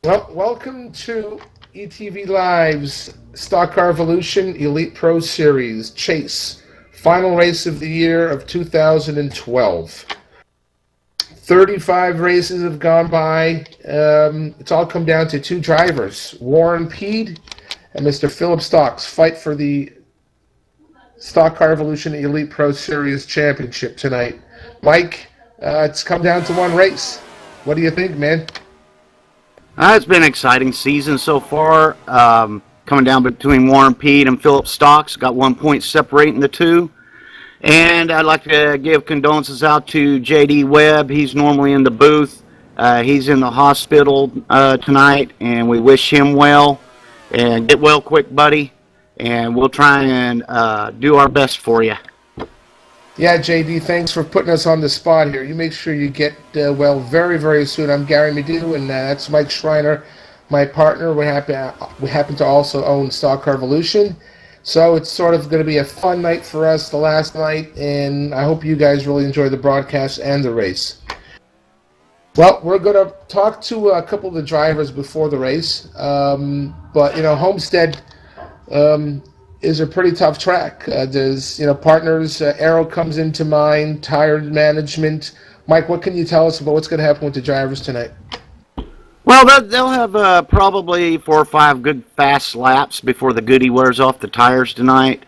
Well, welcome to ETV Live's Stock Car Evolution Elite Pro Series Chase, final race of the year of 2012. 35 races have gone by. It's all come down to two drivers, Warren Peed and Mr. Philip Stocks, fight for the Stock Car Evolution Elite Pro Series Championship tonight. Mike, it's come down to one race. What do you think, man? It's been an exciting season so far. Coming down between Warren Peed and Philip Stocks. Got 1 point separating the two. And I'd like to give condolences out to J.D. Webb. He's normally in the booth. He's in the hospital tonight, and we wish him well. And get well quick, buddy. And we'll try and do our best for you. Yeah, JD, thanks for putting us on the spot here. You make sure you get well very, very soon. I'm Gary Mediu, and that's Mike Schreiner, my partner. We happen to also own Stock Car Evolution. So it's sort of going to be a fun night for us, the last night, and I hope you guys really enjoy the broadcast and the race. Well, we're going to talk to a couple of the drivers before the race, but, Homestead is a pretty tough track. There's, partners, Arrow comes into mind, tire management. Mike, what can you tell us about what's going to happen with the drivers tonight? Well, they'll have probably 4 or 5 good fast laps before the goodie wears off the tires tonight.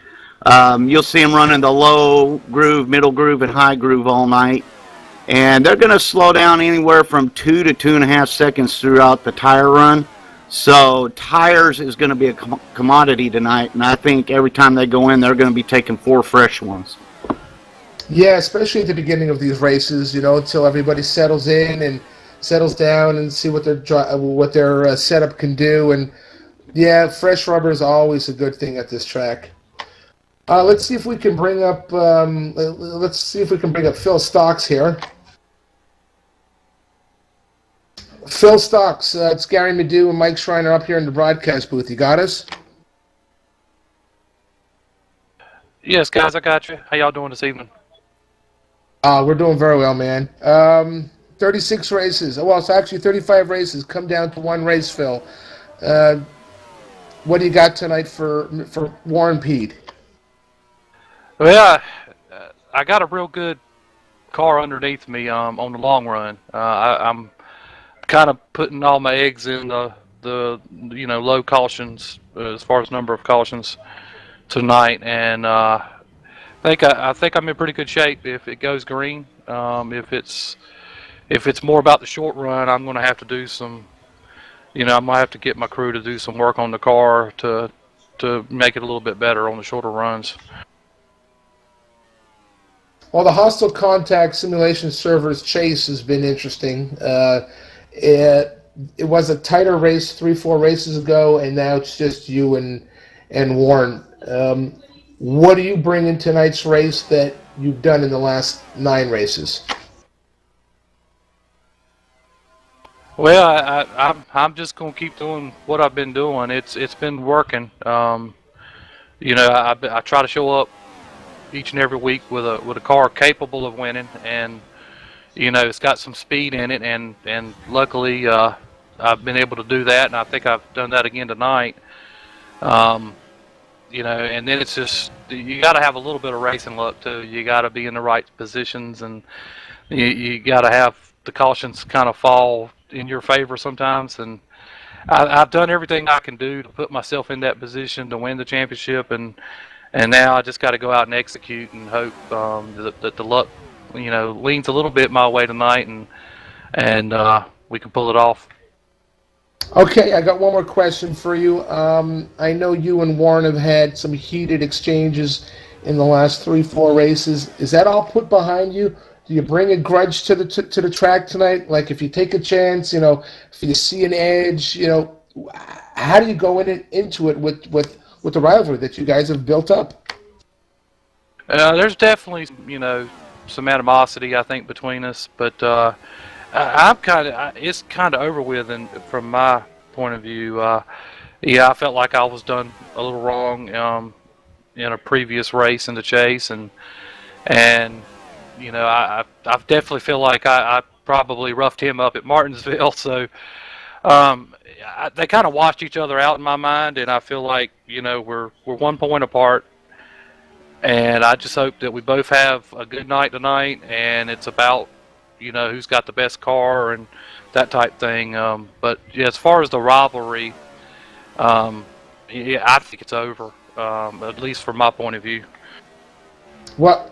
You'll see them running the low groove, middle groove, and high groove all night. And they're going to slow down anywhere from 2 to 2.5 seconds throughout the tire run. So tires is going to be a commodity tonight, and I think every time they go in, they're going to be taking 4 fresh ones. Yeah, especially at the beginning of these races, until everybody settles in and settles down and see what their setup can do. And yeah, fresh rubber is always a good thing at this track. Let's see if we can bring up Phil Stocks here. Phil Stocks, it's Gary Mediu and Mike Schreiner up here in the broadcast booth. You got us? Yes, guys, I got you. How y'all doing this evening? We're doing very well, man. 36 races. Well, it's actually 35 races. Come down to one race, Phil. What do you got tonight for Warren Peed? Well, I got a real good car underneath me on the long run. I'm kind of putting all my eggs in the low cautions as far as number of cautions tonight, and I think I'm in pretty good shape if it goes green. If it's more about the short run, I'm going to have to do some, I might have to get my crew to do some work on the car to make it a little bit better on the shorter runs. Well, the hostile contact simulation servers chase has been interesting. It was a tighter race 3-4 races ago, and now it's just you and Warren. What do you bring in tonight's race that you've done in the last 9 races? Well, I'm just gonna keep doing what I've been doing. It's been working. I try to show up each and every week with a car capable of winning, and it's got some speed in it, and luckily I've been able to do that, and I think I've done that again tonight. And then it's just you got to have a little bit of racing luck too. You got to be in the right positions, and you got to have the cautions kind of fall in your favor sometimes. And I've done everything I can do to put myself in that position to win the championship, and now I just got to go out and execute and hope that the luck leans a little bit my way tonight, and we can pull it off. Okay, I got one more question for you. I know you and Warren have had some heated exchanges in the last 3-4 races. Is that all put behind you? Do you bring a grudge to the track tonight? Like if you take a chance, if you see an edge, how do you go into it with the rivalry that you guys have built up? There's definitely some animosity I think between us, but it's kind of over with, and from my point of view, I felt like I was done a little wrong in a previous race in the chase, and I definitely feel like I probably roughed him up at Martinsville, so They kind of washed each other out in my mind, and I feel like we're 1 point apart. And I just hope that we both have a good night tonight, and it's about who's got the best car and that type thing. But yeah, as far as the rivalry, yeah, I think it's over. At least from my point of view. Well,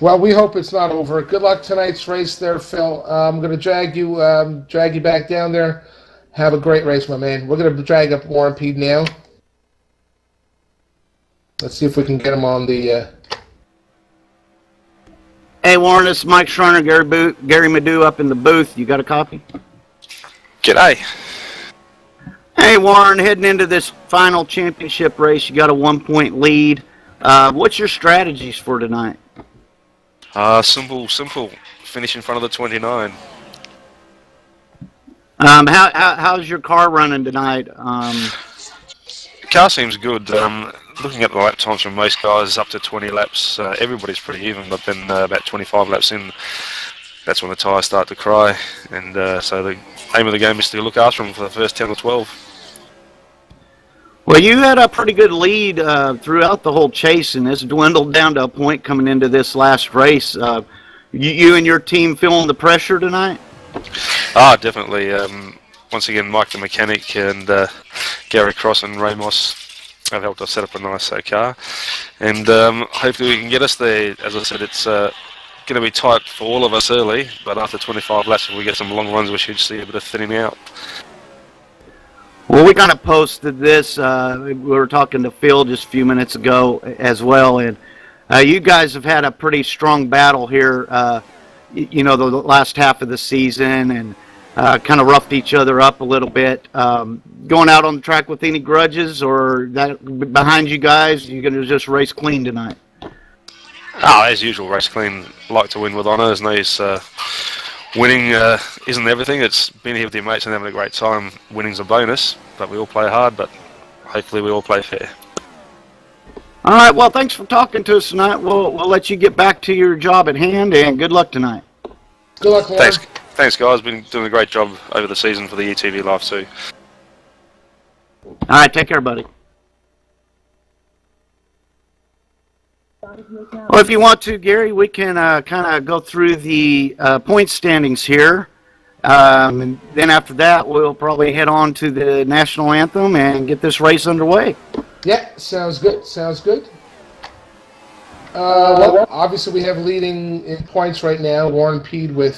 well, we hope it's not over. Good luck tonight's race there, Phil. I'm going to drag you back down there. Have a great race, my man. We're going to drag up Warren Pede now. Let's see if we can get him on the. Hey, Warren, this is Mike Schreiner, Gary Madu up in the booth. You got a copy? G'day. Hey, Warren, heading into this final championship race, you got a 1-point lead. What's your strategies for tonight? Simple. Finish in front of the 29. How's your car running tonight? The car seems good. Looking at the lap times from most guys, up to 20 laps, everybody's pretty even, but then about 25 laps in, that's when the tyres start to cry. And so the aim of the game is to look after them for the first 10 or 12. Well, you had a pretty good lead throughout the whole chase, and it's dwindled down to a point coming into this last race. You and your team feeling the pressure tonight? Definitely. Once again, Mike the mechanic and Gary Cross and Ramos have helped us set up a nice car. And hopefully we can get us there. As I said, it's going to be tight for all of us early, but after 25 laps, if we get some long runs, we should see a bit of thinning out. Well, we kind of posted this. We were talking to Phil just a few minutes ago as well, and you guys have had a pretty strong battle here, the last half of the season, and kind of roughed each other up a little bit. Going out on the track with any grudges, or that behind you guys, you're going to just race clean tonight? As usual, race clean. Like to win with honours. Winning isn't everything. It's being here with your mates and having a great time. Winning's a bonus, but we all play hard, but hopefully we all play fair. All right, well, thanks for talking to us tonight. We'll let you get back to your job at hand, and good luck tonight. Good luck, Warren. Thanks, guys. Been doing a great job over the season for the ETV Live too. All right, take care, buddy. Well, if you want to, Gary, we can kind of go through the point standings here. And then after that, we'll probably head on to the national anthem and get this race underway. Yeah, sounds good. Well, obviously we have leading in points right now. Warren Pede with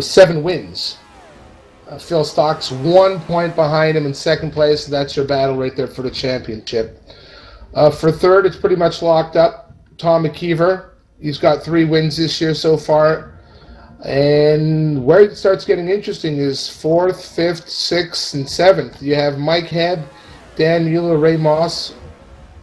7 wins. Phil Stock's 1 point behind him in second place. So that's your battle right there for the championship. For third, it's pretty much locked up. Tom McKeever, he's got 3 wins this year so far. And where it starts getting interesting is 4th, 5th, 6th, and 7th. You have Mike Head, Dan Mueller, Ray Moss,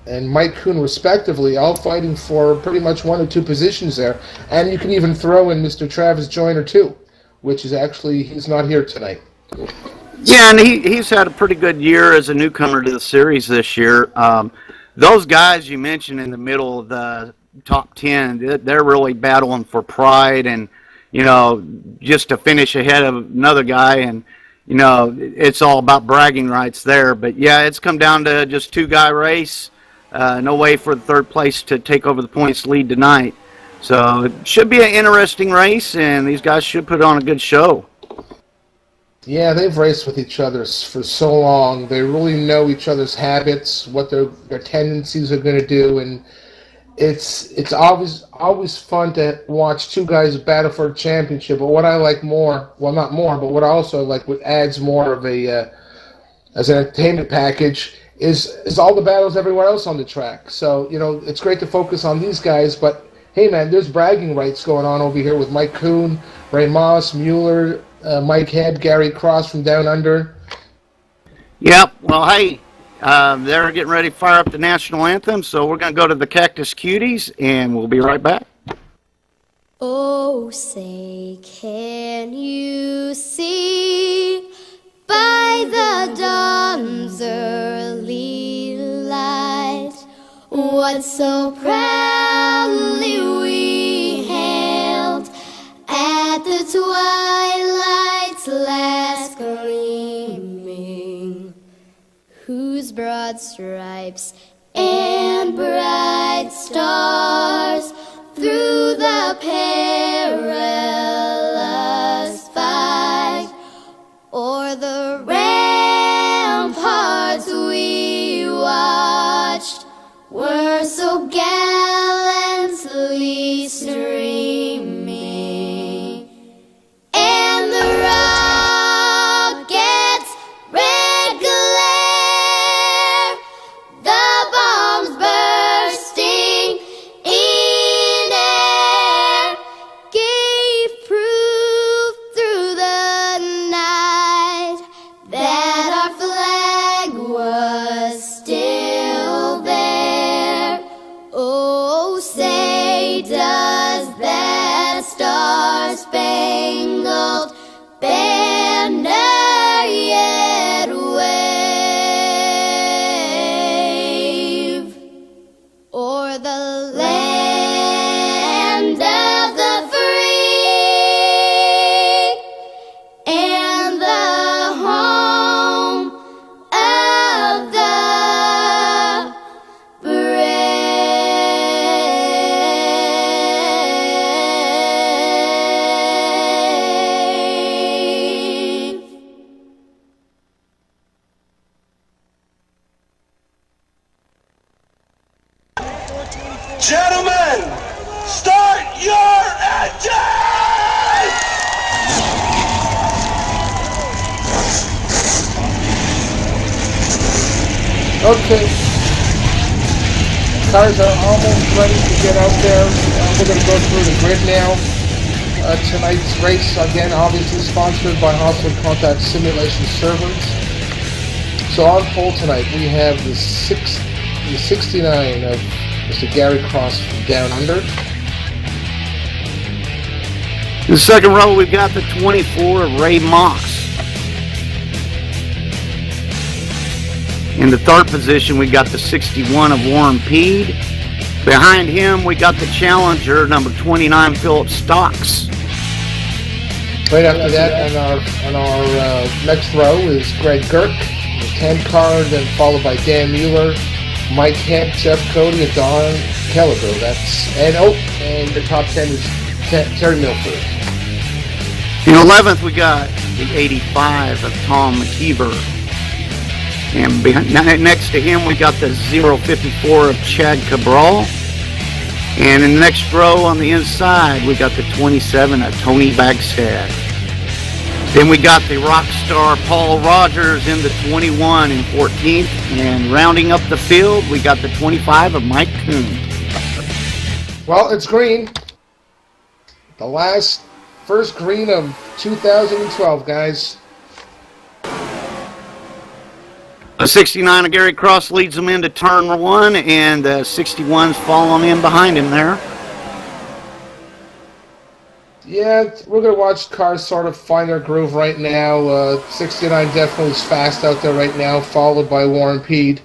and Mike Kuhn, respectively, all fighting for pretty much 1 or 2 positions there. And you can even throw in Mr. Travis Joyner, too, which is actually, he's not here tonight. Yeah, and he's had a pretty good year as a newcomer to the series this year. Those guys you mentioned in the middle of the top 10, they're really battling for pride and, just to finish ahead of another guy. And, it's all about bragging rights there. But, yeah, it's come down to just 2-guy race. No way for the third place to take over the points lead tonight. So it should be an interesting race, and these guys should put on a good show. Yeah, they've raced with each other for so long. They really know each other's habits, what their tendencies are going to do, and it's always fun to watch 2 guys battle for a championship. But what I like more, well, not more, but what I also like, what adds more of a as an entertainment package, is all the battles everywhere else on the track. So it's great to focus on these guys, but hey, man, there's bragging rights going on over here with Mike Kuhn, Ray Moss, Mueller. Mike Head, Gary Cross from Down Under. Yep. Well, hey, they're getting ready to fire up the national anthem, so we're going to go to the Cactus Cuties, and we'll be right back. Oh, say, can you see by the dawn's early light what so proudly we hailed at the twilight's last gleam? broad stripes and bright stars through the perilous fight, o'er the ramparts we watched were so gallantly streaming, and the rockets' red glare, the bombs bursting in air, gave proof through the night that our flag was still there. Oh, say does that star-spangled banner yet wave o'er the land of the free and the home of the brave. Gentlemen, start your engines! Okay. Cars are almost ready to get out there. We're going to go through the grid now. Tonight's race, again, obviously sponsored by Hostile Contact Simulation Servers. So on pole tonight, we have the 69 of Mr. Gary Cross from Down Under. In the second row, we've got the 24 of Ray Moss. In the third position, we got the 61 of Warren Peed. Behind him, we got the challenger, number 29, Philip Stocks. Right after that, on our next row is Greg Girk, the 10 car, then followed by Dan Mueller, Mike Hemp, Jeff Cody, and Don Kelleher. And the top 10 is Terry Milford. In 11th, we got the 85 of Tom McKeever. And next to him, we got the 054 of Chad Cabral. And in the next row on the inside, we got the 27 of Tony Bagstad. Then we got the rock star Paul Rogers in the 21 in 14th. And rounding up the field, we got the 25 of Mike Kuhn. Well, it's green. The first green of 2012, guys. The 69 of Gary Cross leads them into turn 1, and the 61's following in behind him there. Yeah, we're going to watch cars sort of find their groove right now. 69 definitely is fast out there right now, followed by Warren Peed.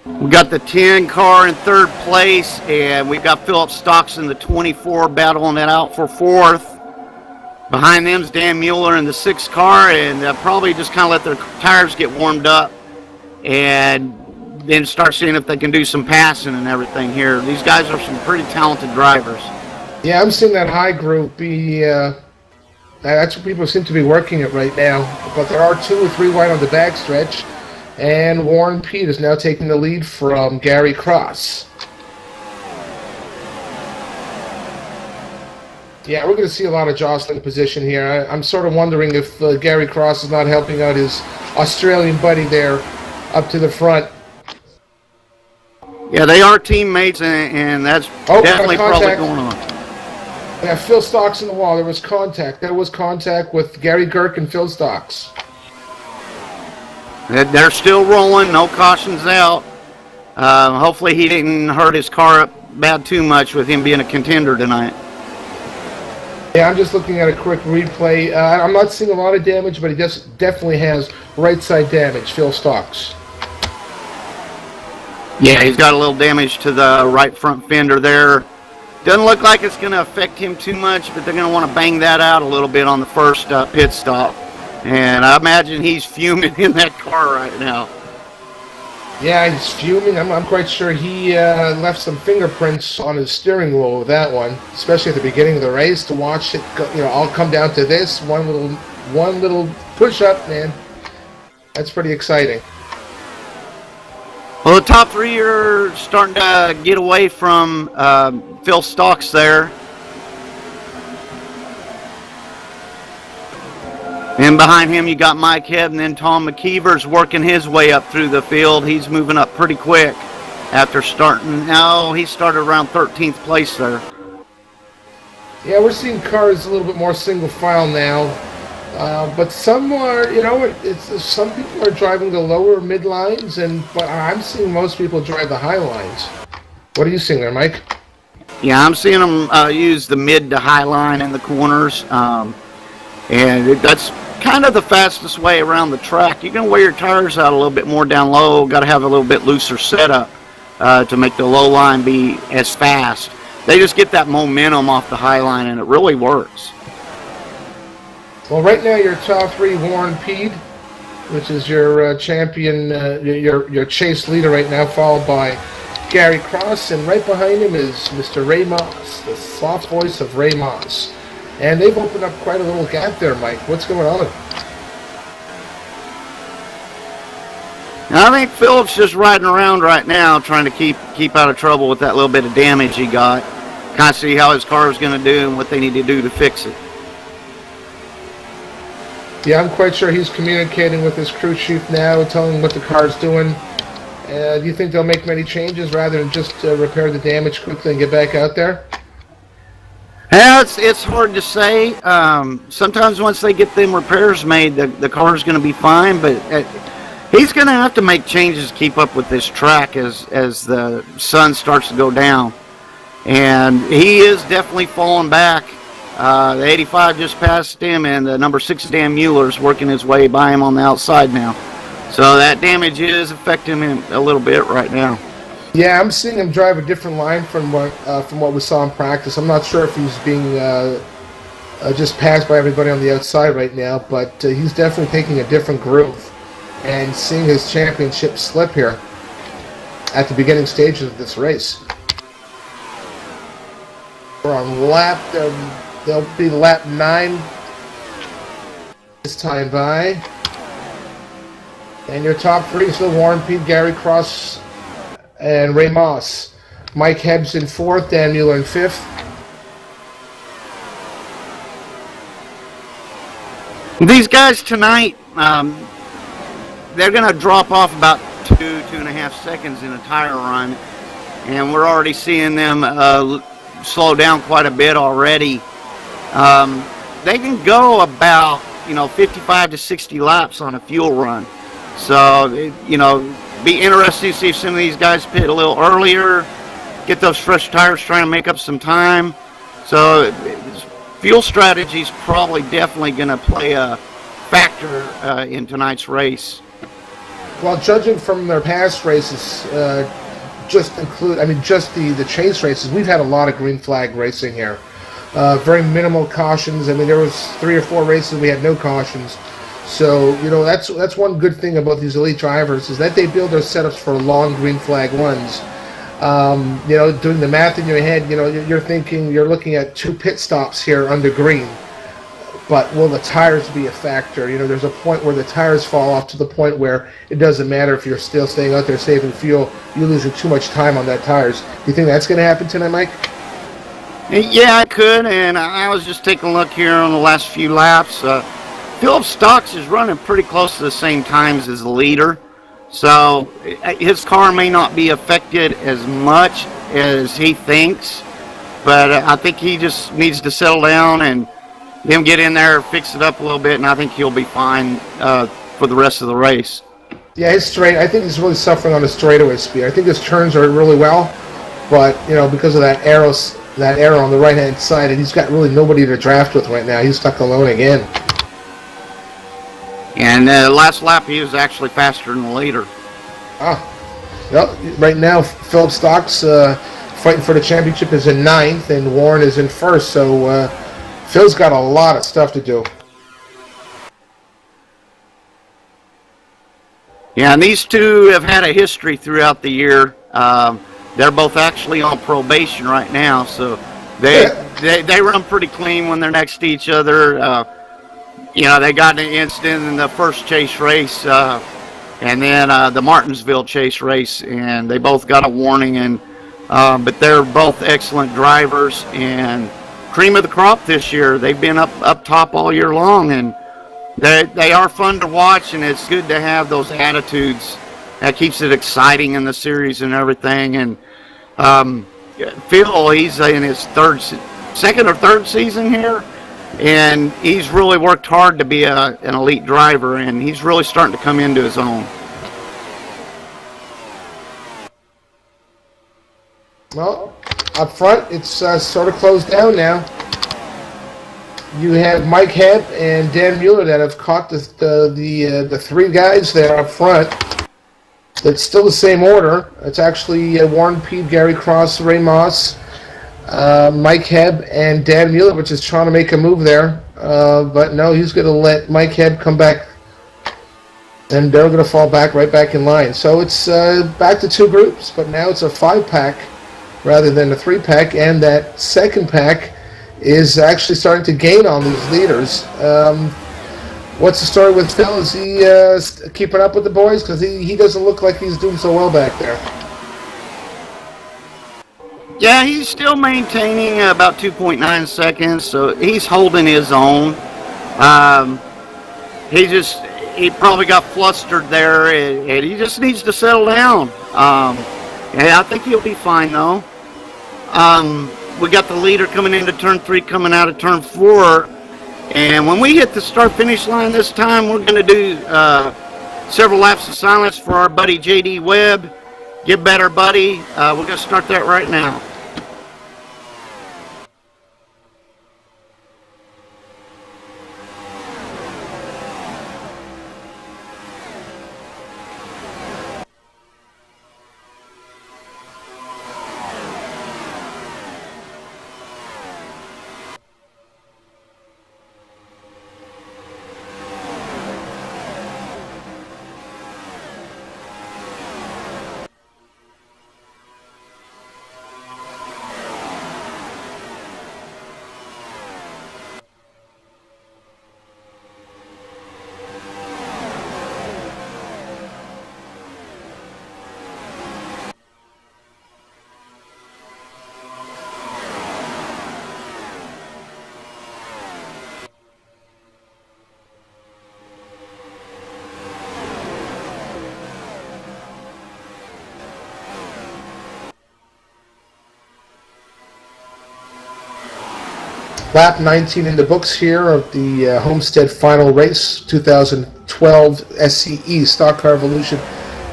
We got the 10 car in third place, and we've got Philip Stocks in the 24 battling it out for fourth. Behind them's Dan Mueller in the 6 car, and they'll probably just kind of let their tires get warmed up and then start seeing if they can do some passing and everything here. These guys are some pretty talented drivers. Yeah, I'm seeing that high group be, that's what people seem to be working at right now. But there are 2 or 3 wide on the back stretch, and Warren Peed is now taking the lead from Gary Cross. Yeah, we're going to see a lot of jostling position here. I'm sort of wondering if Gary Cross is not helping out his Australian buddy there up to the front. Yeah, they are teammates, and that's definitely probably going on. Yeah, Phil Stocks in the wall. There was contact. There was contact with Gary Girk and Phil Stocks. They're still rolling. No cautions out. Hopefully he didn't hurt his car up bad too much with him being a contender tonight. Yeah, I'm just looking at a quick replay. I'm not seeing a lot of damage, but he definitely has right side damage, Phil Stocks. Yeah, he's got a little damage to the right front fender there. Doesn't look like it's going to affect him too much, but they're going to want to bang that out a little bit on the first pit stop. And I imagine he's fuming in that car right now. Yeah, he's fuming. I'm quite sure he left some fingerprints on his steering wheel with that one, especially at the beginning of the race. To watch it, all come down to this one little push up, man. That's pretty exciting. Well, the top three are starting to get away from Phil Stocks there. And behind him, you got Mike Head, and then Tom McKeever's working his way up through the field. He's moving up pretty quick after starting. Now, he started around 13th place there. Yeah, we're seeing cars a little bit more single file now. But some are, some people are driving the lower mid lines, but I'm seeing most people drive the high lines. What are you seeing there, Mike? Yeah, I'm seeing them use the mid to high line in the corners. That's kind of the fastest way around the track. You're going to wear your tires out a little bit more down low. Got to have a little bit looser setup to make the low line be as fast. They just get that momentum off the high line, and it really works. Well, right now your top three, Warren Peed, which is your champion, your chase leader right now, followed by Gary Cross, and right behind him is Mr. Ray Moss, the soft voice of Ray Moss. And they've opened up quite a little gap there, Mike. What's going on? I think Phillips just riding around right now trying to keep out of trouble with that little bit of damage he got. Kind of see how his car is going to do and what they need to do to fix it. Yeah, I'm quite sure he's communicating with his crew chief now, telling him what the car's doing. Do you think they'll make many changes rather than just repair the damage quickly and get back out there? Yeah, it's hard to say. Sometimes once they get them repairs made, the car's going to be fine, but he's going to have to make changes to keep up with this track as the sun starts to go down. And he is definitely falling back. The 85 just passed him, and the number 6 Dan Mueller's working his way by him on the outside now. So that damage is affecting him a little bit right now. Yeah, I'm seeing him drive a different line from what we saw in practice. I'm not sure if he's being just passed by everybody on the outside right now, but he's definitely taking a different groove and seeing his championship slip here at the beginning stages of this race. We're on lap, they'll be lap 9 this time by. And your top three still Warren Pete, Gary Cross, and Ray Moss. Mike Hebbs in 4th, Dan Mueller in 5th. These guys tonight, they're going to drop off about 2.5 seconds in a tire run, and we're already seeing them slow down quite a bit already. They can go about 55 to 60 laps on a fuel run. So be interesting to see if some of these guys pit a little earlier, get those fresh tires, trying to make up some time. So fuel strategy is probably definitely going to play a factor in tonight's race. Well, judging from their past races, just the chase races, we've had a lot of green flag racing here. Very minimal cautions. I mean, there was 3 or 4 races we had no cautions. So, that's one good thing about these elite drivers is that they build their setups for long green flag runs. Doing the math in your head, you're looking at 2 pit stops here under green. But will the tires be a factor? There's a point where the tires fall off to the point where it doesn't matter if you're still staying out there saving fuel. You're losing too much time on that tires. Do you think that's going to happen tonight, Mike? Yeah, I could, and I was just taking a look here on the last few laps. Philip Stocks is running pretty close to the same times as the leader, so his car may not be affected as much as he thinks, but I think he just needs to settle down and him get in there, fix it up a little bit, and I think he'll be fine for the rest of the race. Yeah, I think he's really suffering on his straightaway speed. I think his turns are really well, but because of that arrow on the right-hand side, and he's got really nobody to draft with right now. He's stuck alone again. And last lap, he was actually faster than the leader. Well, right now, Philip Stocks fighting for the championship is in 9th, and Warren is in 1st, so Phil's got a lot of stuff to do. Yeah, and these two have had a history throughout the year. They're both actually on probation right now, so they run pretty clean when they're next to each other. They got in an incident in the first chase race, and then the Martinsville chase race, and they both got a warning. And but they're both excellent drivers and cream of the crop this year. They've been up top all year long, and they are fun to watch, and it's good to have those attitudes. That keeps it exciting in the series and everything. And Phil, he's in his second or third season here, and he's really worked hard to be an elite driver, and he's really starting to come into his own. Well, up front, it's sort of closed down now. You have Mike Hebb and Dan Mueller that have caught the three guys there up front. It's still the same order. It's actually Warren Peete, Gary Cross, Ray Moss, Mike Hebb, and Dan Mueller, which is trying to make a move there. But no, he's going to let Mike Hebb come back, and they're going to fall right back in line. So it's back to two groups, but now it's a 5-pack rather than a 3-pack, and that second pack is actually starting to gain on these leaders. What's the story with Phil? Is he keeping up with the boys? Because he doesn't look like he's doing so well back there. Yeah, he's still maintaining about 2.9 seconds, so he's holding his own. He probably got flustered there, and he just needs to settle down. I think he'll be fine, though. We got the leader coming into turn 3, coming out of turn 4. And when we hit the start-finish line this time, we're going to do several laps of silence for our buddy J.D. Webb. Get better, buddy. We're going to start that right now. Lap 19 in the books here of the Homestead Final Race 2012 SCE Stock Car Evolution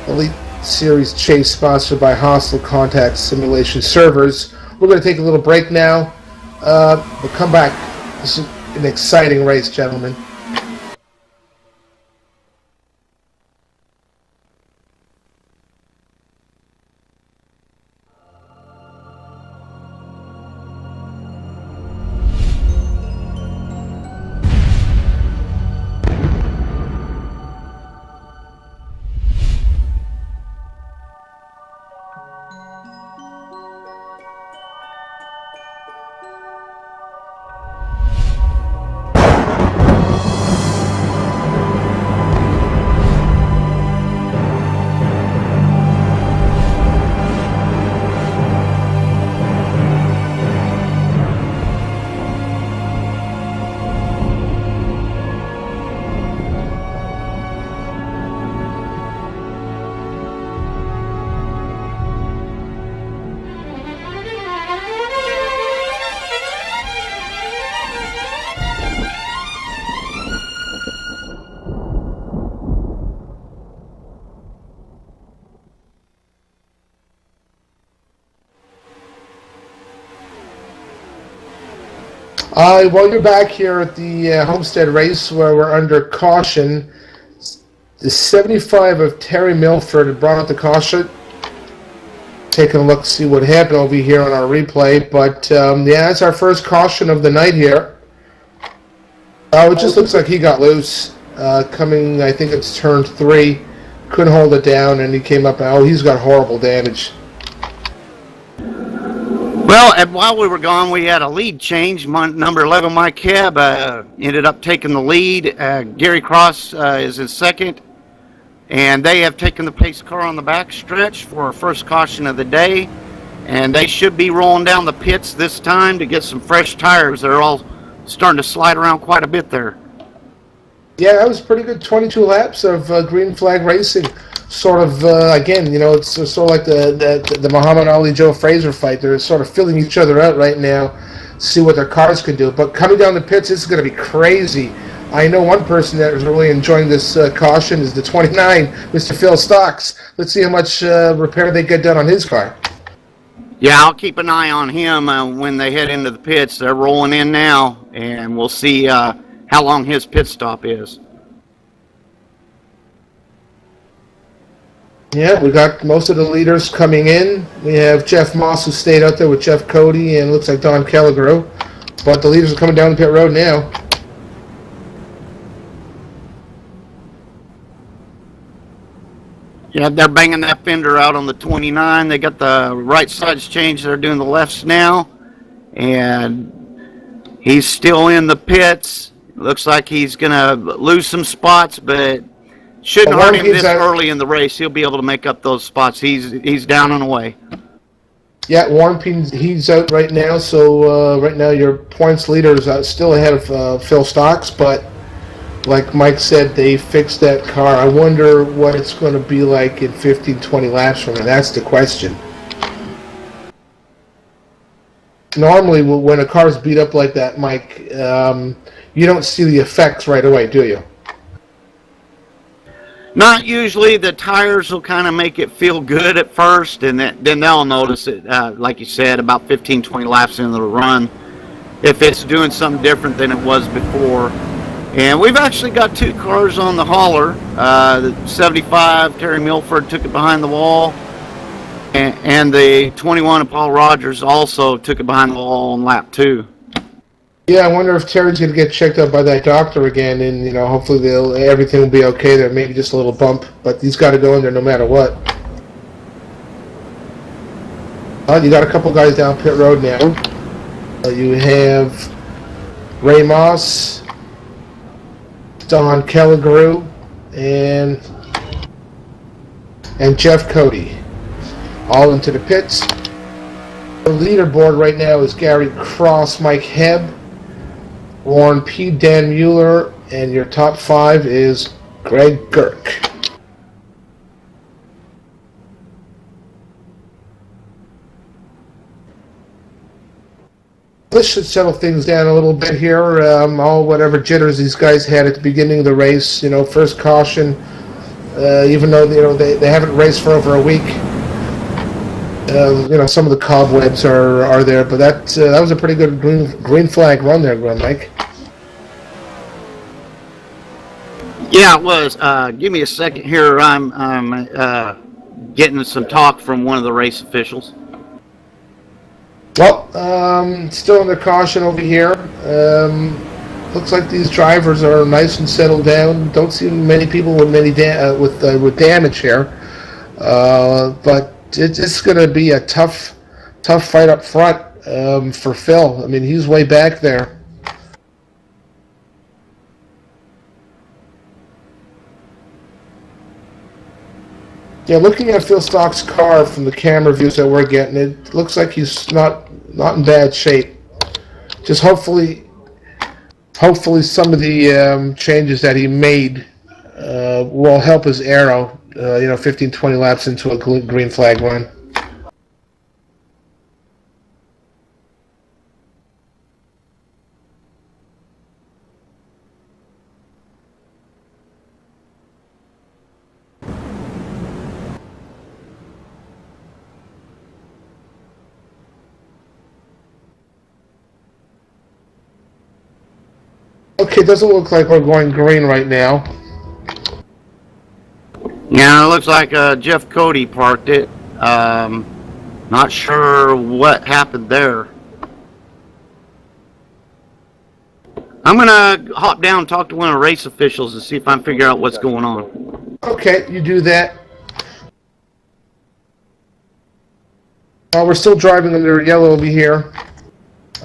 Elite Series Chase, sponsored by Hostile Contact Simulation Servers. We're going to take a little break now. We'll come back. This is an exciting race, gentlemen. Well, you're back here at the Homestead race where we're under caution. The 75 of Terry Milford had brought out the caution. Taking a look, see what happened over here on our replay. But yeah, that's our first caution of the night here. It just looks like he got loose. Coming, I think it's turn 3. couldn't hold it down, and he came up and, oh, he's got horrible damage. Well, and while we were gone, we had a lead change. Number 11, Mike Hebb, ended up taking the lead. Gary Cross is in second. And they have taken the pace car on the back stretch for our first caution of the day. And they should be rolling down the pits this time to get some fresh tires. They're all starting to slide around quite a bit there. Yeah, that was pretty good. 22 laps of green flag racing. Sort of, again, you know, it's sort of like the Muhammad Ali-Joe Frazier fight. They're sort of filling each other out right now, see what their cars can do. But coming down the pits, this is going to be crazy. I know one person that is really enjoying this caution is the 29, Mr. Phil Stocks. Let's see how much repair they get done on his car. Yeah, I'll keep an eye on him when they head into the pits. They're rolling in now, and we'll see how long his pit stop is. Yeah, we got most of the leaders coming in. We have Jeff Moss, who stayed out there with Jeff Cody, and looks like Don Kelligrew. But the leaders are coming down the pit road now. Yeah, they're banging that fender out on the 29. They got the right sides changed. They're doing the lefts now. And he's still in the pits. Looks like he's going to lose some spots, but shouldn't hurt him this early in the race. He'll be able to make up those spots. He's down and away. Yeah, Warren Payne, he's out right now. So right now your points leader is still ahead of Phil Stocks, but like Mike said, they fixed that car. I wonder what it's going to be like in 15, 20 laps from now. That's the question. Normally, when a car's beat up like that, Mike, you don't see the effects right away, do you? Not usually. The tires will kind of make it feel good at first, and then they'll notice it, like you said, about 15, 20 laps into the run, if it's doing something different than it was before. And we've actually got two cars on the hauler. The 75, Terry Milford took it behind the wall, and the 21 of Paul Rogers also took it behind the wall on lap 2. Yeah, I wonder if Terry's going to get checked out by that doctor again, and hopefully everything will be okay there. Maybe just a little bump, but he's got to go in there no matter what. You got a couple guys down pit road now. You have Ray Moss, Don Kelligrew, and Jeff Cody, all into the pits. The leaderboard right now is Gary Cross, Mike Hebb, Warren P., Dan Mueller, and your top 5 is Greg Girk. This should settle things down a little bit here. All whatever jitters these guys had at the beginning of the race, first caution, even though they haven't raced for over a week. Some of the cobwebs are there, but that was a pretty good green flag run there, Mike. Yeah, it was. Give me a second here. I'm getting some talk from one of the race officials. Well, still under caution over here. Looks like these drivers are nice and settled down. Don't see many people with with damage here, but it's going to be a tough fight up front for Phil. I mean, he's way back there. Yeah, looking at Phil Stock's car from the camera views that we're getting, it looks like he's not in bad shape. Just hopefully some of the changes that he made will help his aero. 15, 20 laps into a green flag run. Okay, doesn't look like we're going green right now. Yeah, it looks like Jeff Cody parked it. Not sure what happened there. I'm going to hop down and talk to one of the race officials and see if I can figure out what's going on. Okay, you do that. We're still driving under yellow over here.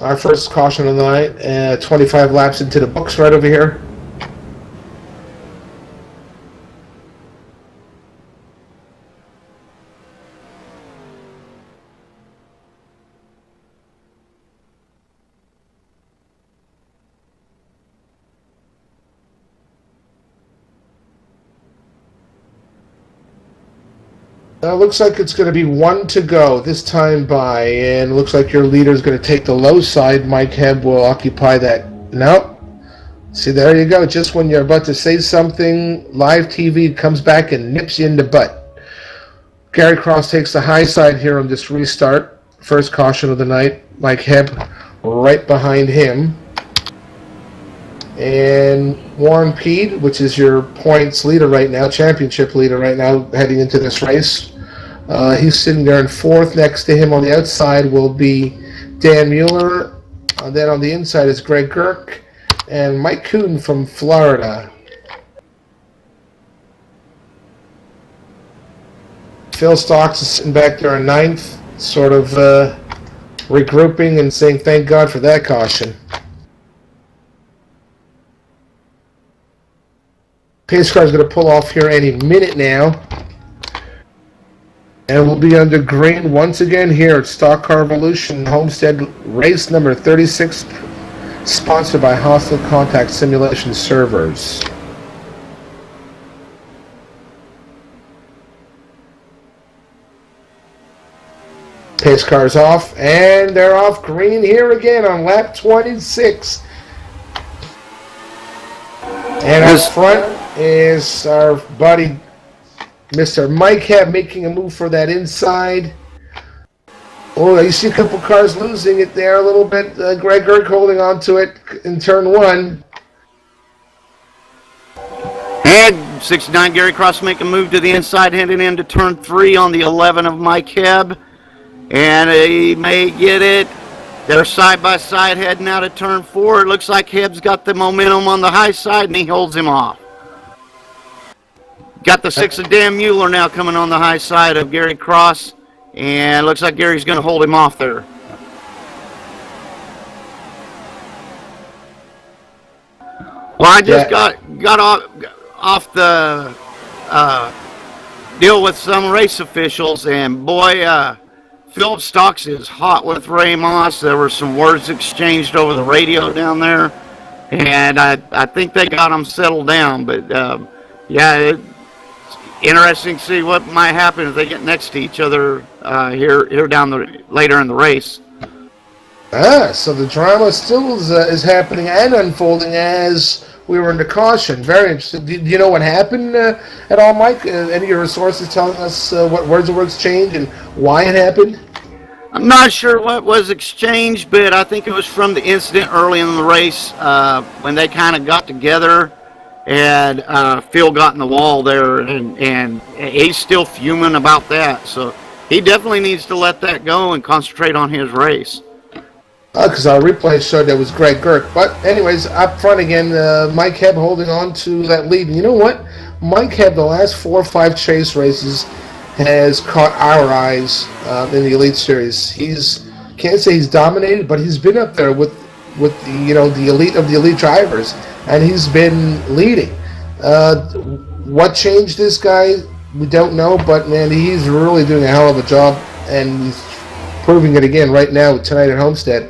Our first caution of the night. 25 laps into the books right over here. Looks like it's going to be 1 to go this time by, and looks like your leader is going to take the low side. Mike Hebb will occupy that. No. See, there you go. Just when you're about to say something, live TV comes back and nips you in the butt. Gary Cross takes the high side here on this restart. First caution of the night. Mike Hebb right behind him. And Warren Peed, which is your points leader right now, championship leader right now, heading into this race. He's sitting there in fourth. Next to him on the outside will be Dan Mueller. Then on the inside is Greg Girk and Mike Kuhn from Florida. Phil Stocks is sitting back there in ninth, sort of regrouping and saying thank God for that caution. Pace car is going to pull off here any minute now. And we'll be under green once again here at Stock Car Evolution Homestead race number 36, sponsored by Hostile Contact Simulation Servers. Pace car's off, and they're off green here again on lap 26. And up front is our buddy Mr. Mike Hebb making a move for that inside. Oh, you see a couple cars losing it there a little bit. Greg Girk holding on to it in turn one. And 69 Gary Cross make a move to the inside, heading into turn 3 on the 11 of Mike Hebb. And he may get it. They're side by side heading out of turn 4. It looks like Hebb's got the momentum on the high side, and he holds him off. Got the 6 of Dan Mueller now coming on the high side of Gary Cross, and looks like Gary's going to hold him off there. Well, I just got off the deal with some race officials, and boy, Philip Stocks is hot with Ray Moss. There were some words exchanged over the radio down there, and I think they got them settled down. But yeah, it's interesting to see what might happen if they get next to each other here down later in the race. So the drama still is happening and unfolding as we were into caution. Very interesting. Do you know what happened at all, Mike? Any of your sources telling us what words and words changed and why it happened? I'm not sure what was exchanged, but I think it was from the incident early in the race when they kind of got together, and Phil got in the wall there, and he's still fuming about that. So he definitely needs to let that go and concentrate on his race. Because our replay showed that was Greg Girk. But anyways, up front again, Mike Hebb holding on to that lead. And you know what? Mike Hebb, the last 4 or 5 chase races, has caught our eyes in the Elite Series. Can't say he's dominated, but he's been up there with the the elite of the elite drivers, and he's been leading. What changed this guy? We don't know, but man, he's really doing a hell of a job, and he's proving it again right now tonight at Homestead.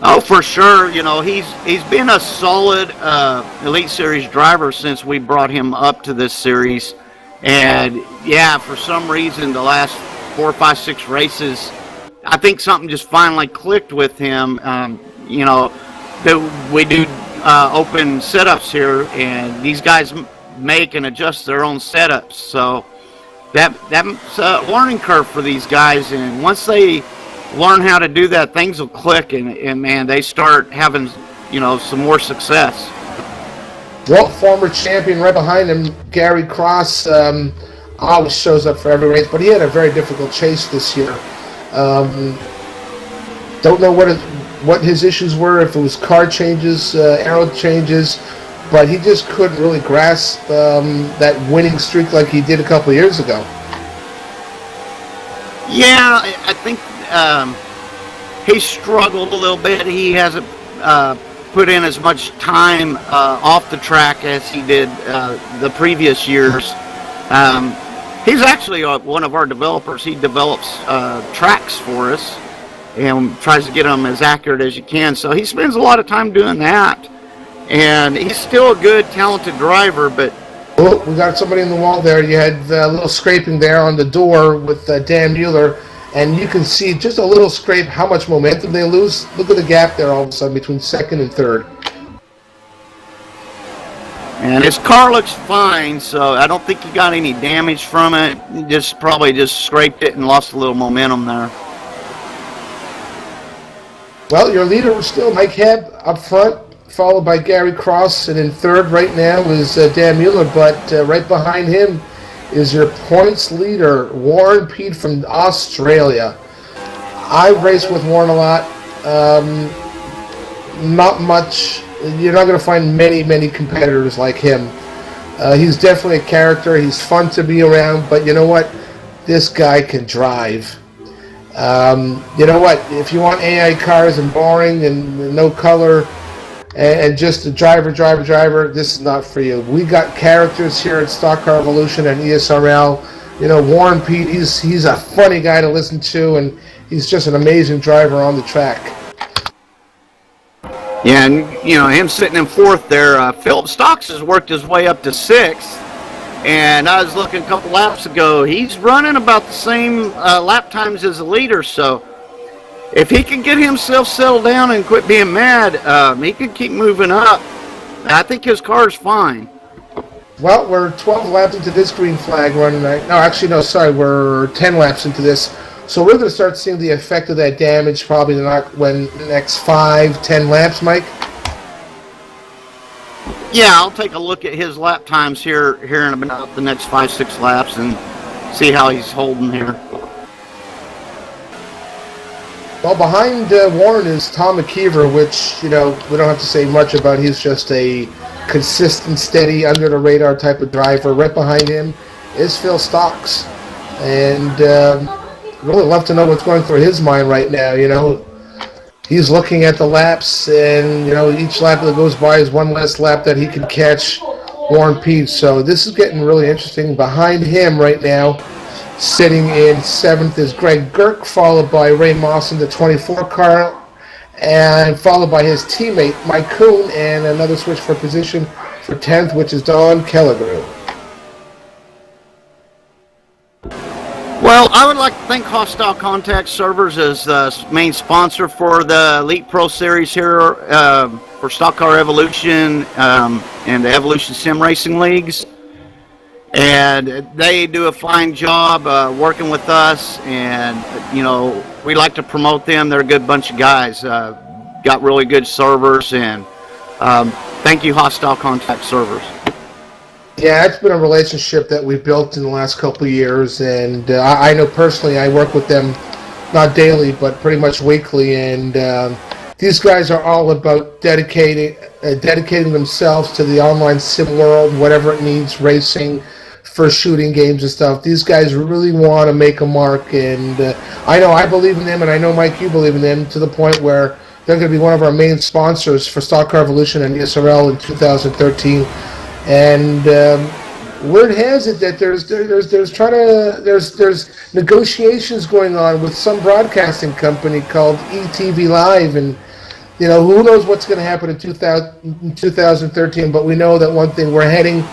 Oh, for sure. He's been a solid Elite Series driver since we brought him up to this series. And, yeah, for some reason, the last 4, 5, 6 races, I think something just finally clicked with him. That we do open setups here, and these guys make and adjust their own setups. So that's a learning curve for these guys. And once they learn how to do that, things will click, and man, they start having, some more success. Well, former champion right behind him, Gary Cross, always shows up for every race, but he had a very difficult chase this year. Don't know what his issues were, if it was car changes, aero changes, but he just couldn't really grasp that winning streak like he did a couple of years ago. Yeah, I think he struggled a little bit. He hasn't put in as much time off the track as he did the previous years. He's actually one of our developers. He develops tracks for us and tries to get them as accurate as you can. So he spends a lot of time doing that. And he's still a good, talented driver, but... Oh, we got somebody in the wall there. You had a little scraping there on the door with Dan Mueller, and you can see just a little scrape how much momentum they lose. Look at the gap there all of a sudden between second and third. And his car looks fine, so I don't think he got any damage from it. He probably just scraped it and lost a little momentum there. Well, your leader was still Mike Hebb up front, followed by Gary Cross, and in third right now is Dan Mueller, but right behind him is your points leader, Warren Pete from Australia. I've raced with Warren a lot. Not much. You're not going to find many competitors like him. He's definitely a character. He's fun to be around, but you know what? This guy can drive. You know what? If you want AI cars and boring and no color and just a driver, this is not for you. We got characters here at Stock Car Evolution and ESRL. You know, Warren Pete, he's a funny guy to listen to, and he's just an amazing driver on the track. Yeah, and, you know, him sitting in fourth there, Philip Stocks has worked his way up to sixth. And I was looking a couple laps ago, he's running about the same lap times as the leader, so if he can get himself settled down and quit being mad, he can keep moving up. I think his car's fine. Well, we're 12 laps into this green flag run. We're 10 laps into this. So we're going to start seeing the effect of that damage probably when the next 5-10 laps, Mike. Yeah, I'll take a look at his lap times here in about the next 5-6 laps and see how he's holding here. Well, behind Warren is Tom McKeever, which, you know, we don't have to say much about. He's just a consistent, steady, under-the-radar type of driver. Right behind him is Phil Stocks. And really love to know what's going through his mind right now, you know. He's looking at the laps, and, you know, each lap that goes by is one less lap that he can catch Warren Pete. So this is getting really interesting. Behind him right now, sitting in seventh, is Greg Girk, followed by Ray Moss in the 24 car, and followed by his teammate Mike Kuhn, and another switch for position for 10th, which is Don Kellegrew. Well, I would like to thank Hostile Contact Servers as the main sponsor for the Elite Pro Series here for Stock Car Evolution and the Evolution Sim Racing Leagues. And they do a fine job working with us, and, you know, we like to promote them. They're a good bunch of guys. Got really good servers, and thank you, Hostile Contact Servers. Yeah, it's been a relationship that we've built in the last couple of years, and I know personally I work with them not daily, but pretty much weekly, and these guys are all about dedicating themselves to the online sim world, whatever it needs, racing, for shooting games and stuff. These guys really want to make a mark, and I know I believe in them, and I know, Mike, you believe in them, to the point where they're going to be one of our main sponsors for Stock Car Evolution and ESRL in 2013. And word has it that there's negotiations going on with some broadcasting company called ETV Live, and, you know, who knows what's going to happen in 2013. But we know that one thing, we're heading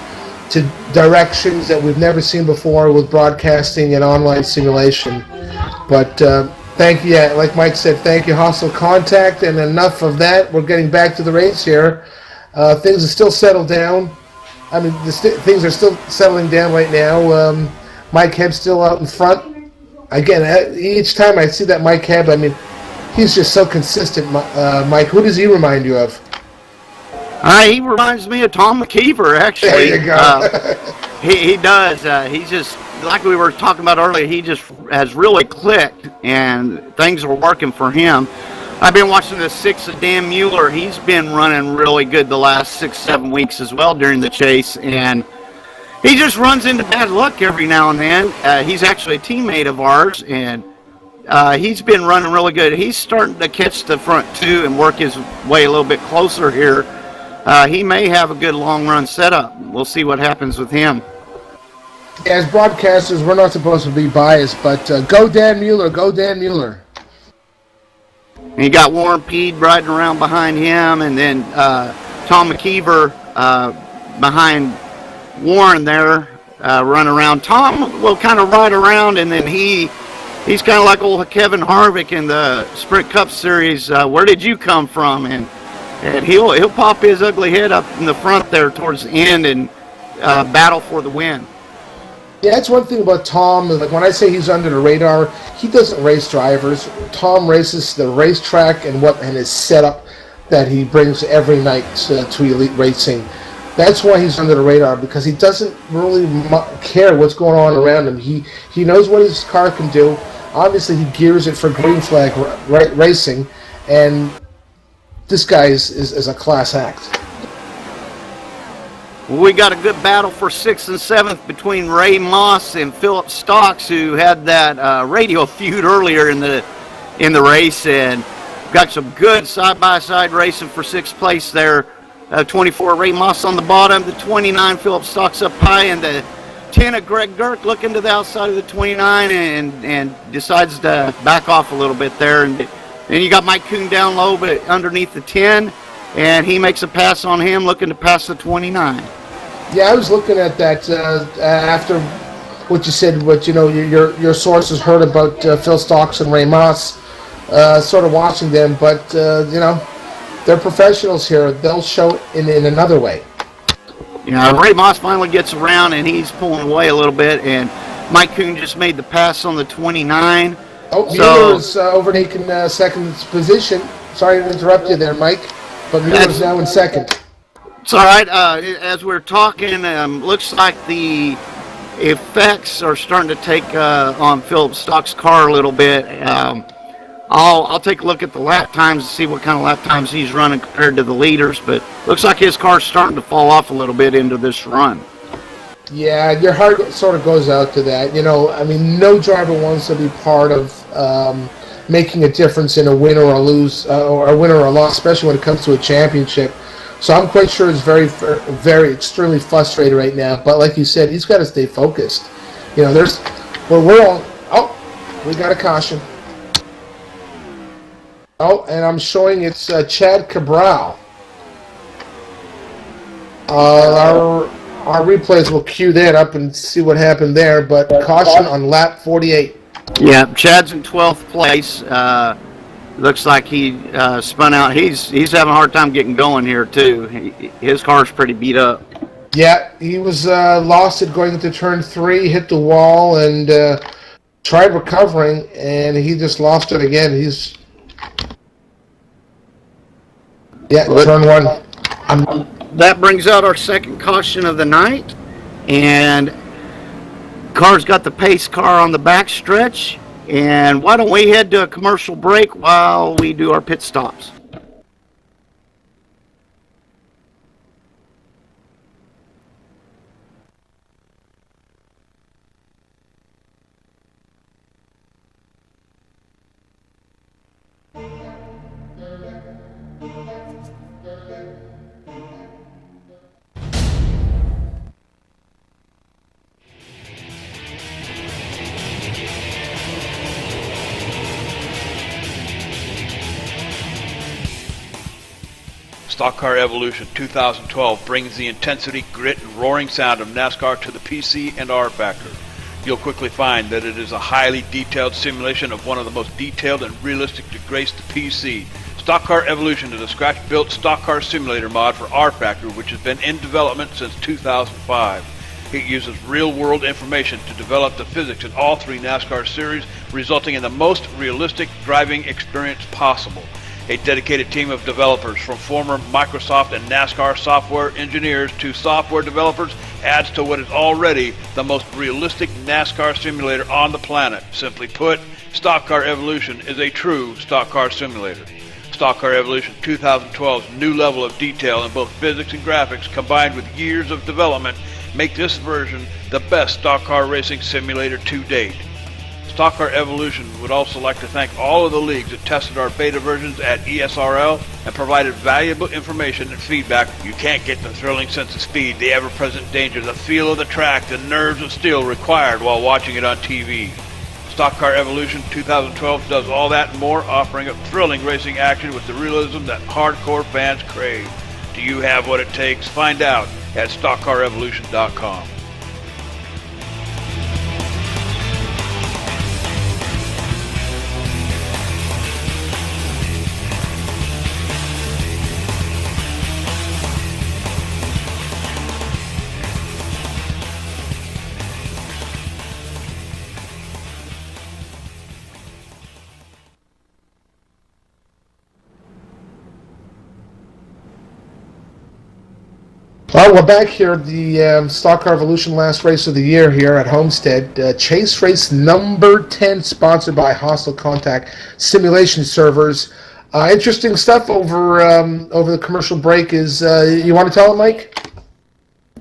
to directions that we've never seen before with broadcasting and online simulation. But thank you, like Mike said, thank you, Hostile Contact. And enough of that. We're getting back to the race here. Things are still settled down. I mean, things are still settling down right now. Mike Hebb's still out in front. Again, each time I see that Mike Hebb, I mean, he's just so consistent. Mike, who does he remind you of? He reminds me of Tom McKeever, actually. There you go. He does. He's just, like we were talking about earlier, he just has really clicked, and things are working for him. I've been watching the 6 of Dan Mueller. He's been running really good the last 6-7 weeks as well during the chase, and he just runs into bad luck every now and then. He's actually a teammate of ours, and he's been running really good. He's starting to catch the front two and work his way a little bit closer here. He may have a good long run setup. We'll see what happens with him. As broadcasters, we're not supposed to be biased, but go Dan Mueller, go Dan Mueller. And you got Warren Peed riding around behind him, and then Tom McKeever behind Warren there, run around. Tom will kind of ride around, and then he's kind of like old Kevin Harvick in the Sprint Cup Series. Where did you come from? And he'll pop his ugly head up in the front there towards the end and battle for the win. Yeah, that's one thing about Tom. Like when I say he's under the radar, he doesn't race drivers. Tom races the racetrack and his setup that he brings every night to Elite Racing. That's why he's under the radar, because he doesn't really care what's going on around him. He knows what his car can do. Obviously, he gears it for green flag racing, and this guy is a class act. We got a good battle for 6th and 7th between Ray Moss and Philip Stocks, who had that radio feud earlier in the race, and got some good side-by-side racing for 6th place there. 24 Ray Moss on the bottom, the 29 Philip Stocks up high, and the 10 of Greg Girk looking to the outside of the 29 and decides to back off a little bit there. And then you got Mike Kuhn down low, but underneath the 10, and he makes a pass on him, looking to pass the 29. Yeah, I was looking at that after what you said. What your sources heard about Phil Stocks and Ray Moss, sort of watching them, but they're professionals here. They'll show it in another way. Ray Moss finally gets around and he's pulling away a little bit, and Mike Kuhn just made the pass on the 29. Oh, Mueller's overtaken second position. Sorry to interrupt you there, Mike, but Mueller's now in second. It's all right. As we're talking, looks like the effects are starting to take on Philip Stock's car a little bit. I'll take a look at the lap times to see what kind of lap times he's running compared to the leaders, but looks like his car's starting to fall off a little bit into this run. Yeah, your heart sort of goes out to that. No driver wants to be part of making a difference in a win or a lose, or a win or a loss, especially when it comes to a championship. So I'm quite sure he's very, very extremely frustrated right now. But like you said, he's got to stay focused. We got a caution. Oh, and I'm showing it's Chad Cabral. Our replays will cue that up and see what happened there. But caution on lap 48. Yeah, Chad's in 12th place. Looks like he spun out. He's having a hard time getting going here too. His car's pretty beat up. Yeah, he was lost it going into turn 3, hit the wall, and tried recovering, and he just lost it again. Turn 1. That brings out our second caution of the night, and car's got the pace car on the back stretch. And why don't we head to a commercial break while we do our pit stops? Stock Car Evolution 2012 brings the intensity, grit, and roaring sound of NASCAR to the PC and R Factor. You'll quickly find that it is a highly detailed simulation of one of the most detailed and realistic to grace the PC. Stock Car Evolution is a scratch-built stock car simulator mod for R Factor, which has been in development since 2005. It uses real-world information to develop the physics in all 3 NASCAR series, resulting in the most realistic driving experience possible. A dedicated team of developers from former Microsoft and NASCAR software engineers to software developers adds to what is already the most realistic NASCAR simulator on the planet. Simply put, Stock Car Evolution is a true stock car simulator. Stock Car Evolution 2012's new level of detail in both physics and graphics, combined with years of development, make this version the best stock car racing simulator to date. Stock Car Evolution would also like to thank all of the leagues that tested our beta versions at ESRL and provided valuable information and feedback. You can't get the thrilling sense of speed, the ever-present danger, the feel of the track, the nerves of steel required while watching it on TV. Stock Car Evolution 2012 does all that and more, offering up thrilling racing action with the realism that hardcore fans crave. Do you have what it takes? Find out at StockCarEvolution.com. Well, we're back here at the Stock Car Evolution last race of the year here at Homestead. Chase race number 10, sponsored by Hostile Contact Simulation Servers. Interesting stuff over the commercial break. You want to tell it, Mike?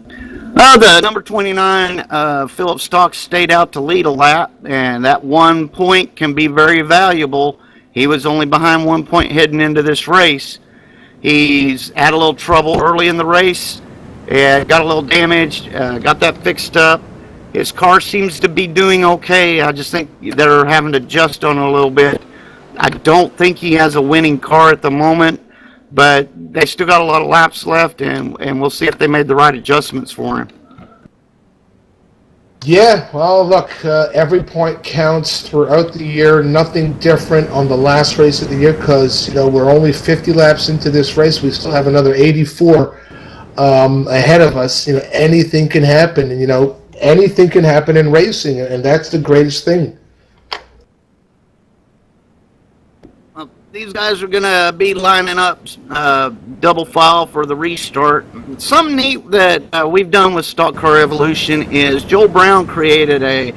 The number 29, Philip Stock, stayed out to lead a lap, and that 1 point can be very valuable. He was only behind 1 point heading into this race. He's had a little trouble early in the race. Got a little damaged, got that fixed up. His car seems to be doing okay. I just think they're having to adjust on it a little bit. I don't think he has a winning car at the moment, but they still got a lot of laps left, and we'll see if they made the right adjustments for him. Yeah, well, look, every point counts throughout the year. Nothing different on the last race of the year because, we're only 50 laps into this race. We still have another 84 ahead of us. Anything can happen, and anything can happen in racing, and that's the greatest thing. Well, these guys are going to be lining up double file for the restart. Something neat that we've done with Stock Car Evolution is Joel Brown created a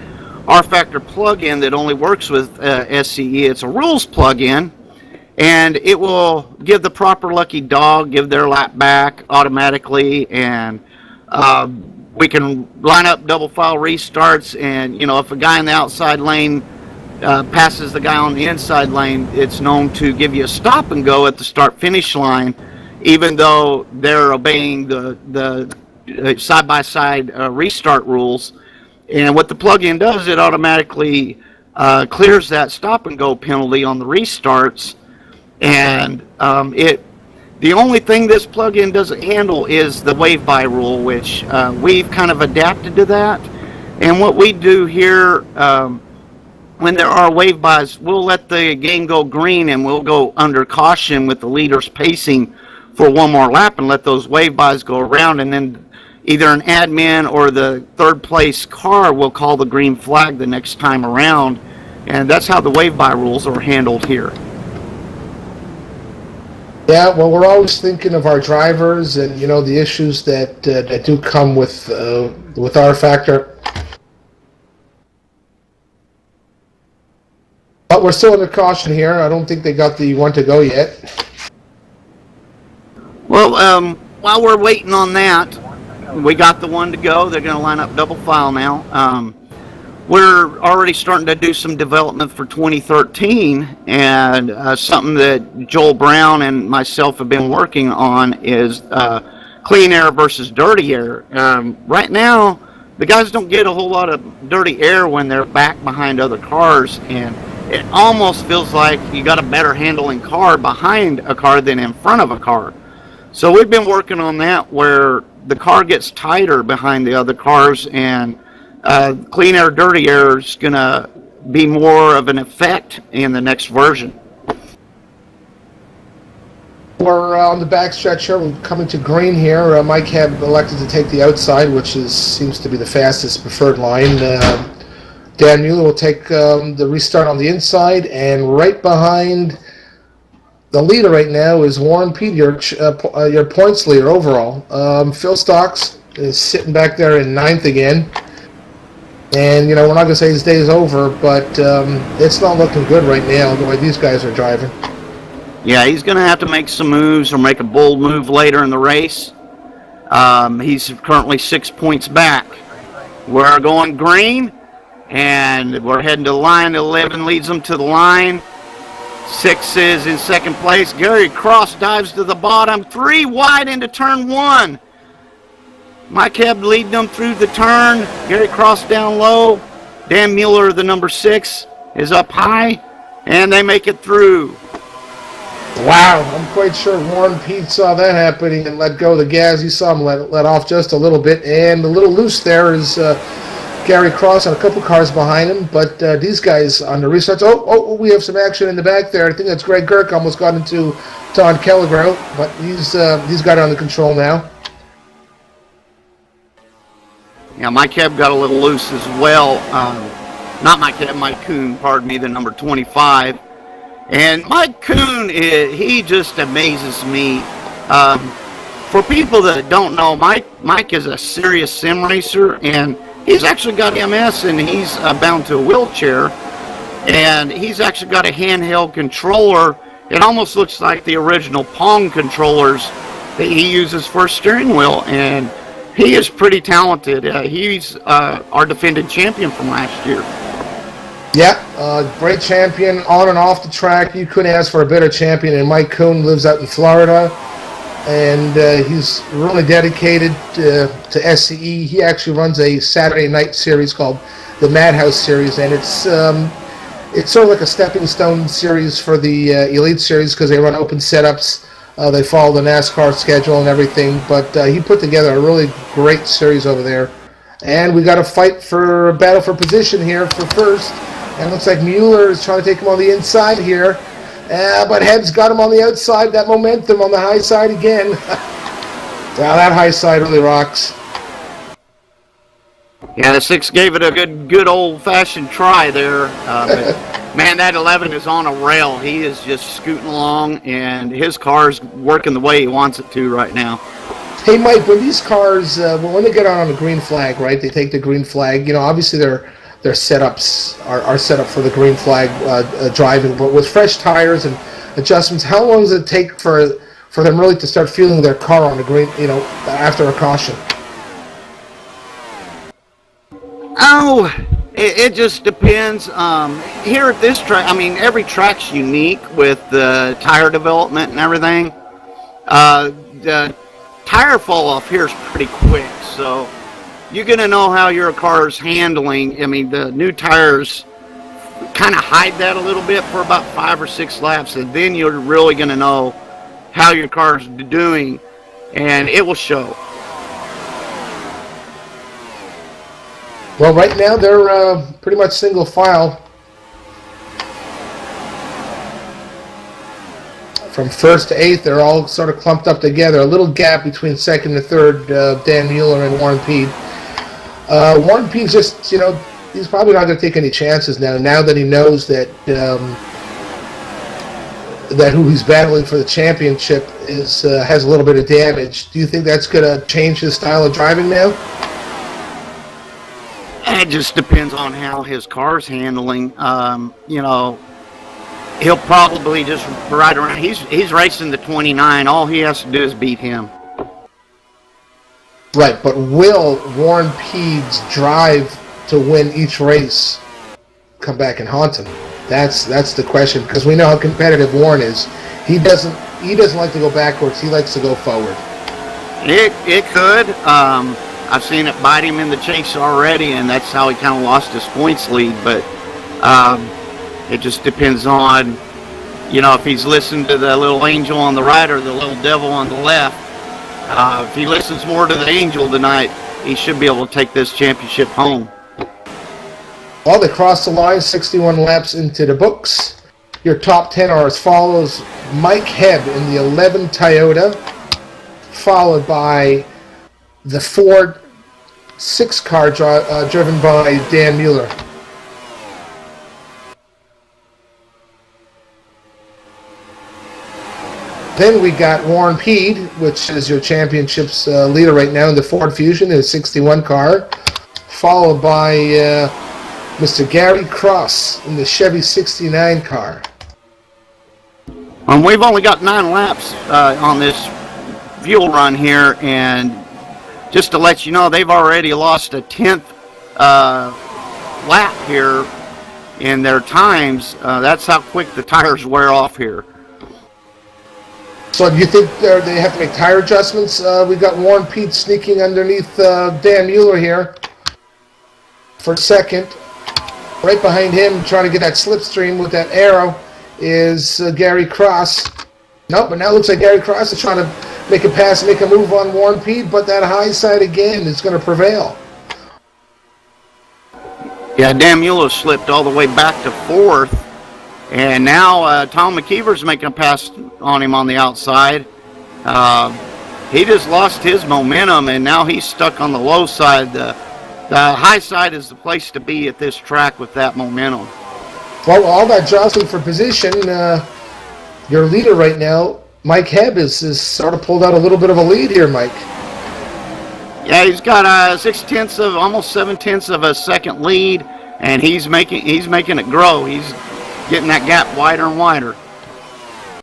R-Factor plugin that only works with SCE. It's a rules plugin. And it will give the proper lucky dog, give their lap back automatically, and we can line up double file restarts, and, if a guy in the outside lane passes the guy on the inside lane, it's known to give you a stop and go at the start-finish line, even though they're obeying the side-by-side restart rules. And what the plugin does, it automatically clears that stop and go penalty on the restarts. And the only thing this plugin doesn't handle is the wave by rule, which we've kind of adapted to that. And what we do here, when there are wave bys, we'll let the game go green and we'll go under caution with the leaders pacing for one more lap and let those wave bys go around, and then either an admin or the third place car will call the green flag the next time around. And that's how the wave by rules are handled here. Yeah, well, we're always thinking of our drivers and the issues that do come with R-Factor. But we're still under caution here. I don't think they got the one to go yet. Well, while we're waiting on that, we got the one to go. They're going to line up double file now. We're already starting to do some development for 2013, and something that Joel Brown and myself have been working on is clean air versus dirty air. Right now, the guys don't get a whole lot of dirty air when they're back behind other cars, and it almost feels like you got a better handling car behind a car than in front of a car. So we've been working on that where the car gets tighter behind the other cars, and clean air, dirty air is going to be more of an effect in the next version. We're on the back stretch here. We're coming to green here. Mike had elected to take the outside, which seems to be the fastest preferred line. Dan Mueller will take the restart on the inside, and right behind the leader right now is Warren Pete, your points leader overall. Phil Stocks is sitting back there in ninth again. And, we're not going to say his day is over, but it's not looking good right now, the way these guys are driving. Yeah, he's going to have to make some moves or make a bold move later in the race. He's currently 6 points back. We're going green, and we're heading to the line. 11 leads them to the line. 6 is in second place. Gary Cross dives to the bottom. 3 wide into turn 1. Mike Hebb leading them through the turn. Gary Cross down low. Dan Mueller, the number 6, is up high, and they make it through. Wow, I'm quite sure Warren Pete saw that happening and let go of the gas. You saw him let off just a little bit, and a little loose there is Gary Cross and a couple cars behind him. But these guys on the restarts, oh, we have some action in the back there. I think that's Greg Girk almost got into Don Kellegro, but he's got it under control now. Yeah, Mike Hebb got a little loose as well. Not Mike Hebb, Mike Kuhn, pardon me, the number 25. And Mike Kuhn, he just amazes me. For people that don't know, Mike is a serious sim racer, and he's actually got MS, and he's bound to a wheelchair. And he's actually got a handheld controller. It almost looks like the original Pong controllers that he uses for a steering wheel. And he is pretty talented. He's our defending champion from last year. Yeah, great champion on and off the track. You couldn't ask for a better champion. And Mike Kuhn lives out in Florida, and he's really dedicated to SCE. He actually runs a Saturday night series called the Madhouse Series, and it's sort of like a stepping stone series for the Elite Series because they run open setups. They follow the NASCAR schedule and everything, but he put together a really great series over there. And we got a fight for a battle for position here for first. And it looks like Mueller is trying to take him on the inside here. But Hebb's got him on the outside. That momentum on the high side again. Wow, that high side really rocks. Yeah, the 6 gave it a good old-fashioned try there. But man, that 11 is on a rail. He is just scooting along, and his car's working the way he wants it to right now. Hey, Mike, when these cars, when they get on the green flag, right, they take the green flag, obviously their setups are set up for the green flag driving, but with fresh tires and adjustments, how long does it take for them really to start feeling their car on the green, after a caution? Oh, it just depends. Here at this track, every track's unique with the tire development and everything. The tire fall off here is pretty quick, so you're going to know how your car's handling. The new tires kind of hide that a little bit for about 5 or 6 laps, and then you're really going to know how your car's doing, and it will show. Well, right now they're pretty much single file. From first to 8th, they're all sort of clumped up together. A little gap between second and third, Dan Mueller and Warren Pede. Warren Pede's just, he's probably not going to take any chances now that he knows that who he's battling for the championship has a little bit of damage. Do you think that's going to change his style of driving now? It just depends on how his car's handling. He'll probably just ride around. He's racing the 29. All he has to do is beat him. Right, but will Warren Pede's drive to win each race come back and haunt him? That's the question, because we know how competitive Warren is. He doesn't like to go backwards. He likes to go forward. It could. I've seen it bite him in the chase already, and that's how he kind of lost his points lead. But it just depends on, if he's listening to the little angel on the right or the little devil on the left. If he listens more to the angel tonight, he should be able to take this championship home. Well, they crossed the line, 61 laps into the books. Your top 10 are as follows. Mike Hebb in the 11 Toyota, followed by the Ford 6 car driven by Dan Mueller. Then we got Warren Pede, which is your championship's leader right now in the Ford Fusion, in a 61 car, followed by Mr. Gary Cross in the Chevy 69 car. We've only got 9 laps on this fuel run here, and just to let you know, they've already lost a 10th lap here in their times. That's how quick the tires wear off here. So do you think they have to make tire adjustments? We got Warren Pete sneaking underneath Dan Mueller here for second. Right behind him, trying to get that slipstream with that arrow, is Gary Cross. Nope, but now it looks like Gary Cross is trying to make a pass, make a move on Warren Pete, but that high side again is going to prevail. Yeah, Dan Mueller slipped all the way back to 4th, and now Tom McKeever's making a pass on him on the outside. He just lost his momentum, and now he's stuck on the low side. The high side is the place to be at this track with that momentum. Well, all that jostling for position, your leader right now, Mike Hebb, is sort of pulled out a little bit of a lead here, Mike. Yeah, he's got almost 7/10 of a second lead, and he's making it grow. He's getting that gap wider and wider.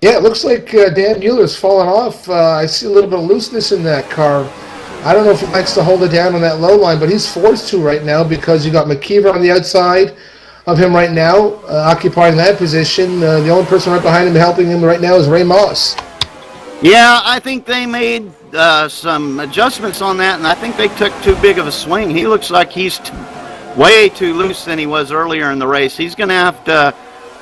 Yeah, it looks like Dan Mueller's fallen off. I see a little bit of looseness in that car. I don't know if he likes to hold it down on that low line, but he's forced to right now because you got McKeever on the outside of him right now, occupying that position. The only person right behind him helping him right now is Ray Moss. Yeah, I think they made some adjustments on that, and I think they took too big of a swing. He looks like he's way too loose than he was earlier in the race. He's going to have to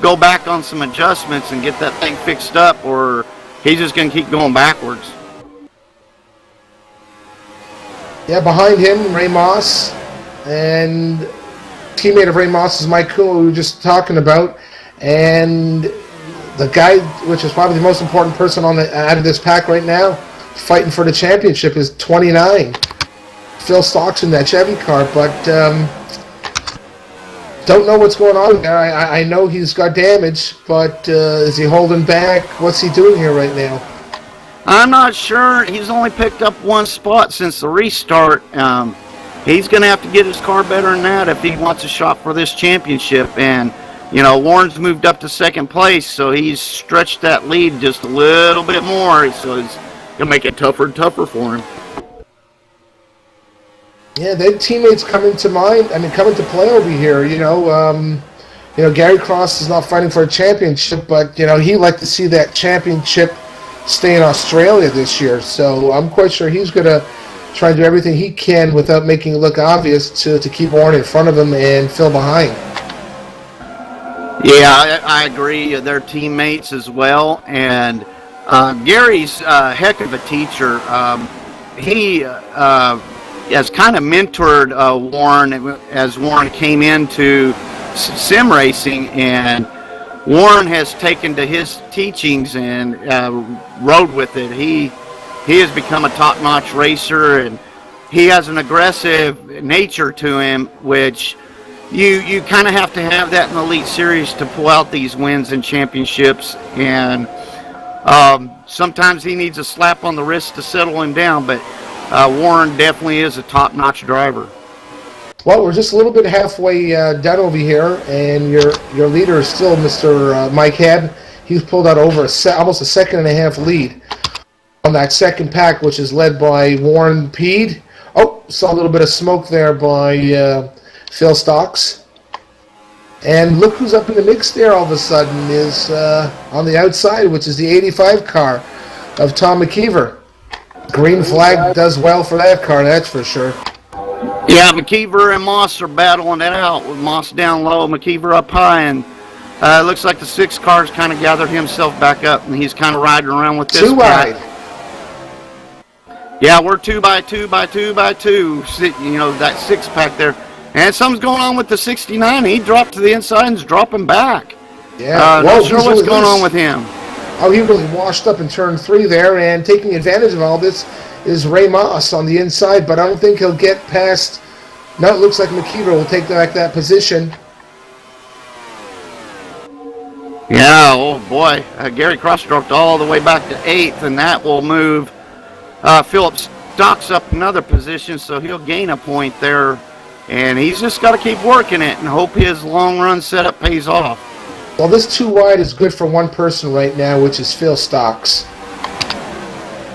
go back on some adjustments and get that thing fixed up, or he's just going to keep going backwards. Yeah, behind him, Ray Moss, and teammate of Ray Moss is Mike Kuhn, we were just talking about, and the guy, which is probably the most important person out of this pack right now, fighting for the championship, is 29. Phil Stocks in that Chevy car, but don't know what's going on there. I know he's got damage, but is he holding back? What's he doing here right now? I'm not sure. He's only picked up 1 spot since the restart. He's going to have to get his car better than that if he wants a shot for this championship. And, you know, Warren's moved up to 2nd place, so he's stretched that lead just a little bit more. So it's going to make it tougher and tougher for him. Yeah, their teammates come into play over here. You know, Gary Cross is not fighting for a championship, but, you know, he'd like to see that championship stay in Australia this year. So I'm quite sure he's going to try and do everything he can without making it look obvious to keep Warren in front of him and Phil behind. Yeah, I agree. They're teammates as well. And Gary's a heck of a teacher. He has kind of mentored Warren as Warren came into sim racing, and Warren has taken to his teachings and rode with it. He has become a top-notch racer, and he has an aggressive nature to him, which you kind of have to have that in the Elite Series to pull out these wins and championships. And sometimes he needs a slap on the wrist to settle him down, but Warren definitely is a top-notch driver. Well, we're just a little bit halfway done over here, and your leader is still Mr. Mike Hebb. He's pulled out over almost a 1.5-second lead on that second pack, which is led by Warren Pede. Oh, saw a little bit of smoke there by Phil Stocks. And look who's up in the mix there all of a sudden is on the outside, which is the 85 car of Tom McKeever. Green flag does well for that car, that's for sure. Yeah, McKeever and Moss are battling it out with Moss down low, McKeever up high, and it looks like the 6 car's kind of gathered himself back up, and he's kind of riding around with this 2 wide. Yeah, we're 2 by 2 by 2 by 2, you know, that 6-pack there. And something's going on with the 69. He dropped to the inside and is dropping back. Yeah, not sure what's going on with him. Oh, he really washed up in turn 3 there, and taking advantage of all this is Ray Moss on the inside, but I don't think he'll get past. No, it looks like McKeever will take back that position. Yeah, oh boy. Gary Cross dropped all the way back to 8th, and that will move Philip Stocks up another position, so he'll gain a point there. And he's just got to keep working it and hope his long run setup pays off. Well, this 2 wide is good for one person right now, which is Phil Stocks.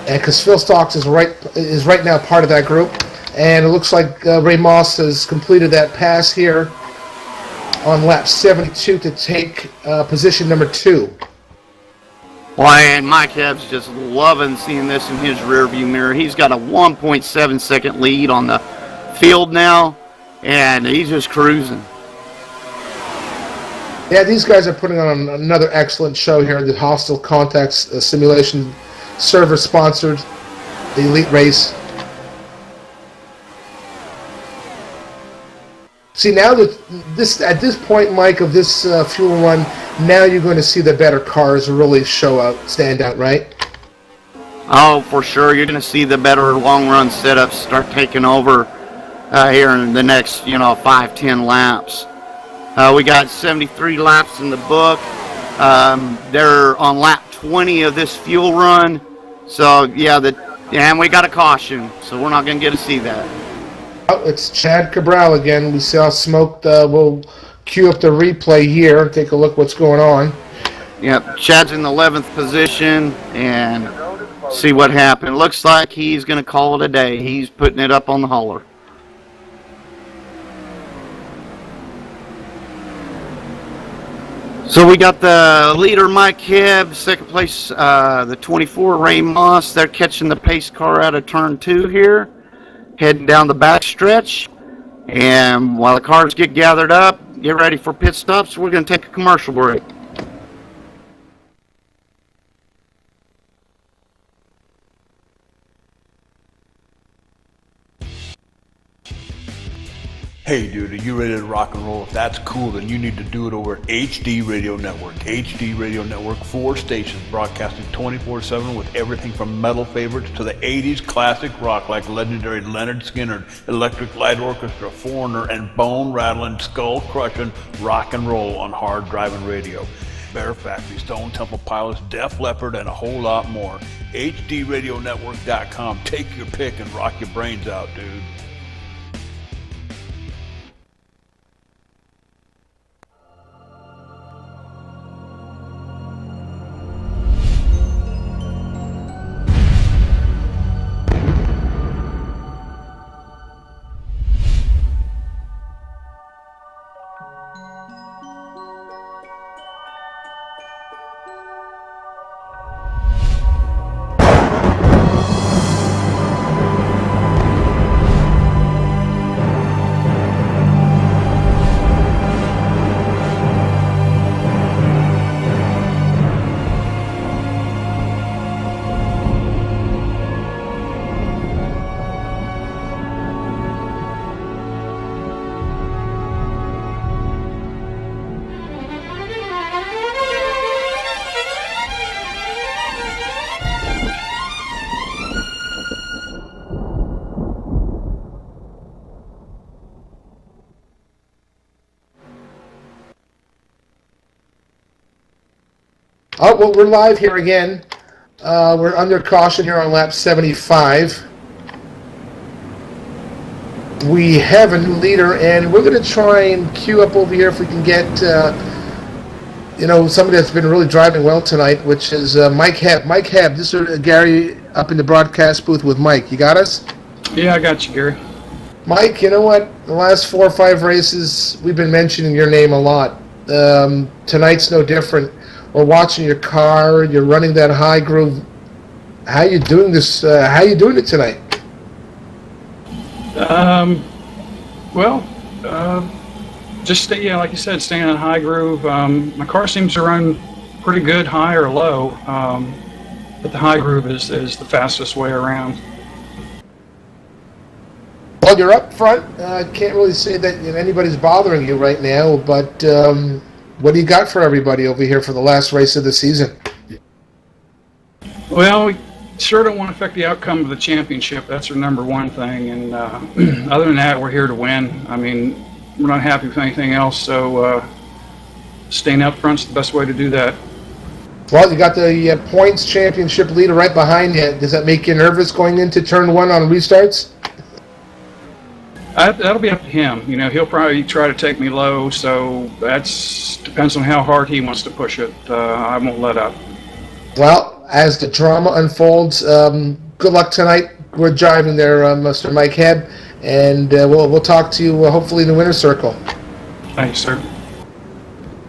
And because Phil Stocks is right now part of that group, and it looks like Ray Moss has completed that pass here on lap 72 to take position number 2. Well, and Mike Hebb's just loving seeing this in his rearview mirror. He's got a 1.7 second lead on the field now, and he's just cruising. Yeah, these guys are putting on another excellent show here. The Hostile Contacts Simulation Server sponsored the Elite Race. See, now that at this point, Mike, of this fuel run, now you're going to see the better cars really stand out, right? Oh, for sure. You're going to see the better long-run setups start taking over here in the next, 5-10 laps. We got 73 laps in the book. They're on lap 20 of this fuel run. So, and we got a caution, so we're not going to get to see that. Oh, it's Chad Cabral again. We saw smoke. We'll cue up the replay here and take a look what's going on. Yep, Chad's in the 11th position, and see what happened. Looks like he's going to call it a day. He's putting it up on the hauler. So we got the leader, Mike Hebb, second place, the 24, Ray Moss. They're catching the pace car out of turn 2 here, heading down the back stretch. And while the cars get gathered up, get ready for pit stops, we're going to take a commercial break. Hey dude, are you ready to rock and roll? If that's cool, then you need to do it over at HD Radio Network. HD Radio Network, 4 stations broadcasting 24/7 with everything from metal favorites to the 80s classic rock like legendary Leonard Skinner, Electric Light Orchestra, Foreigner, and bone-rattling, skull-crushing rock and roll on hard-driving radio. Bear Factory, Stone Temple Pilots, Def Leppard, and a whole lot more. HDRadionetwork.com. Take your pick and rock your brains out, dude. Oh, well, we're live here again. We're under caution here on lap 75. We have a new leader, and we're going to try and queue up over here if we can get, somebody that's been really driving well tonight, which is Mike Hebb. Mike Hebb, this is Gary up in the broadcast booth with Mike. You got us? Yeah, I got you, Gary. Mike, you know what? The last 4 or 5 races, we've been mentioning your name a lot. Tonight's no different. We're watching your car. You're running that high groove. How you doing this? How you doing it tonight? Just like you said, staying in high groove. My car seems to run pretty good, high or low, but the high groove is the fastest way around. Well, you're up front. I can't really say that anybody's bothering you right now, but what do you got for everybody over here for the last race of the season? Well, we sure don't want to affect the outcome of the championship. That's our number one thing. And other than that, we're here to win. I mean, we're not happy with anything else, so staying out front's the best way to do that. Well, you got the points championship leader right behind you. Does that make you nervous going into turn 1 on restarts? That'll be up to him. You know, he'll probably try to take me low, so depends on how hard he wants to push it. I won't let up. Well, as the drama unfolds, good luck tonight. We're driving there, Mr. Mike Hebb, and we'll talk to you hopefully in the winner's circle. Thanks, sir.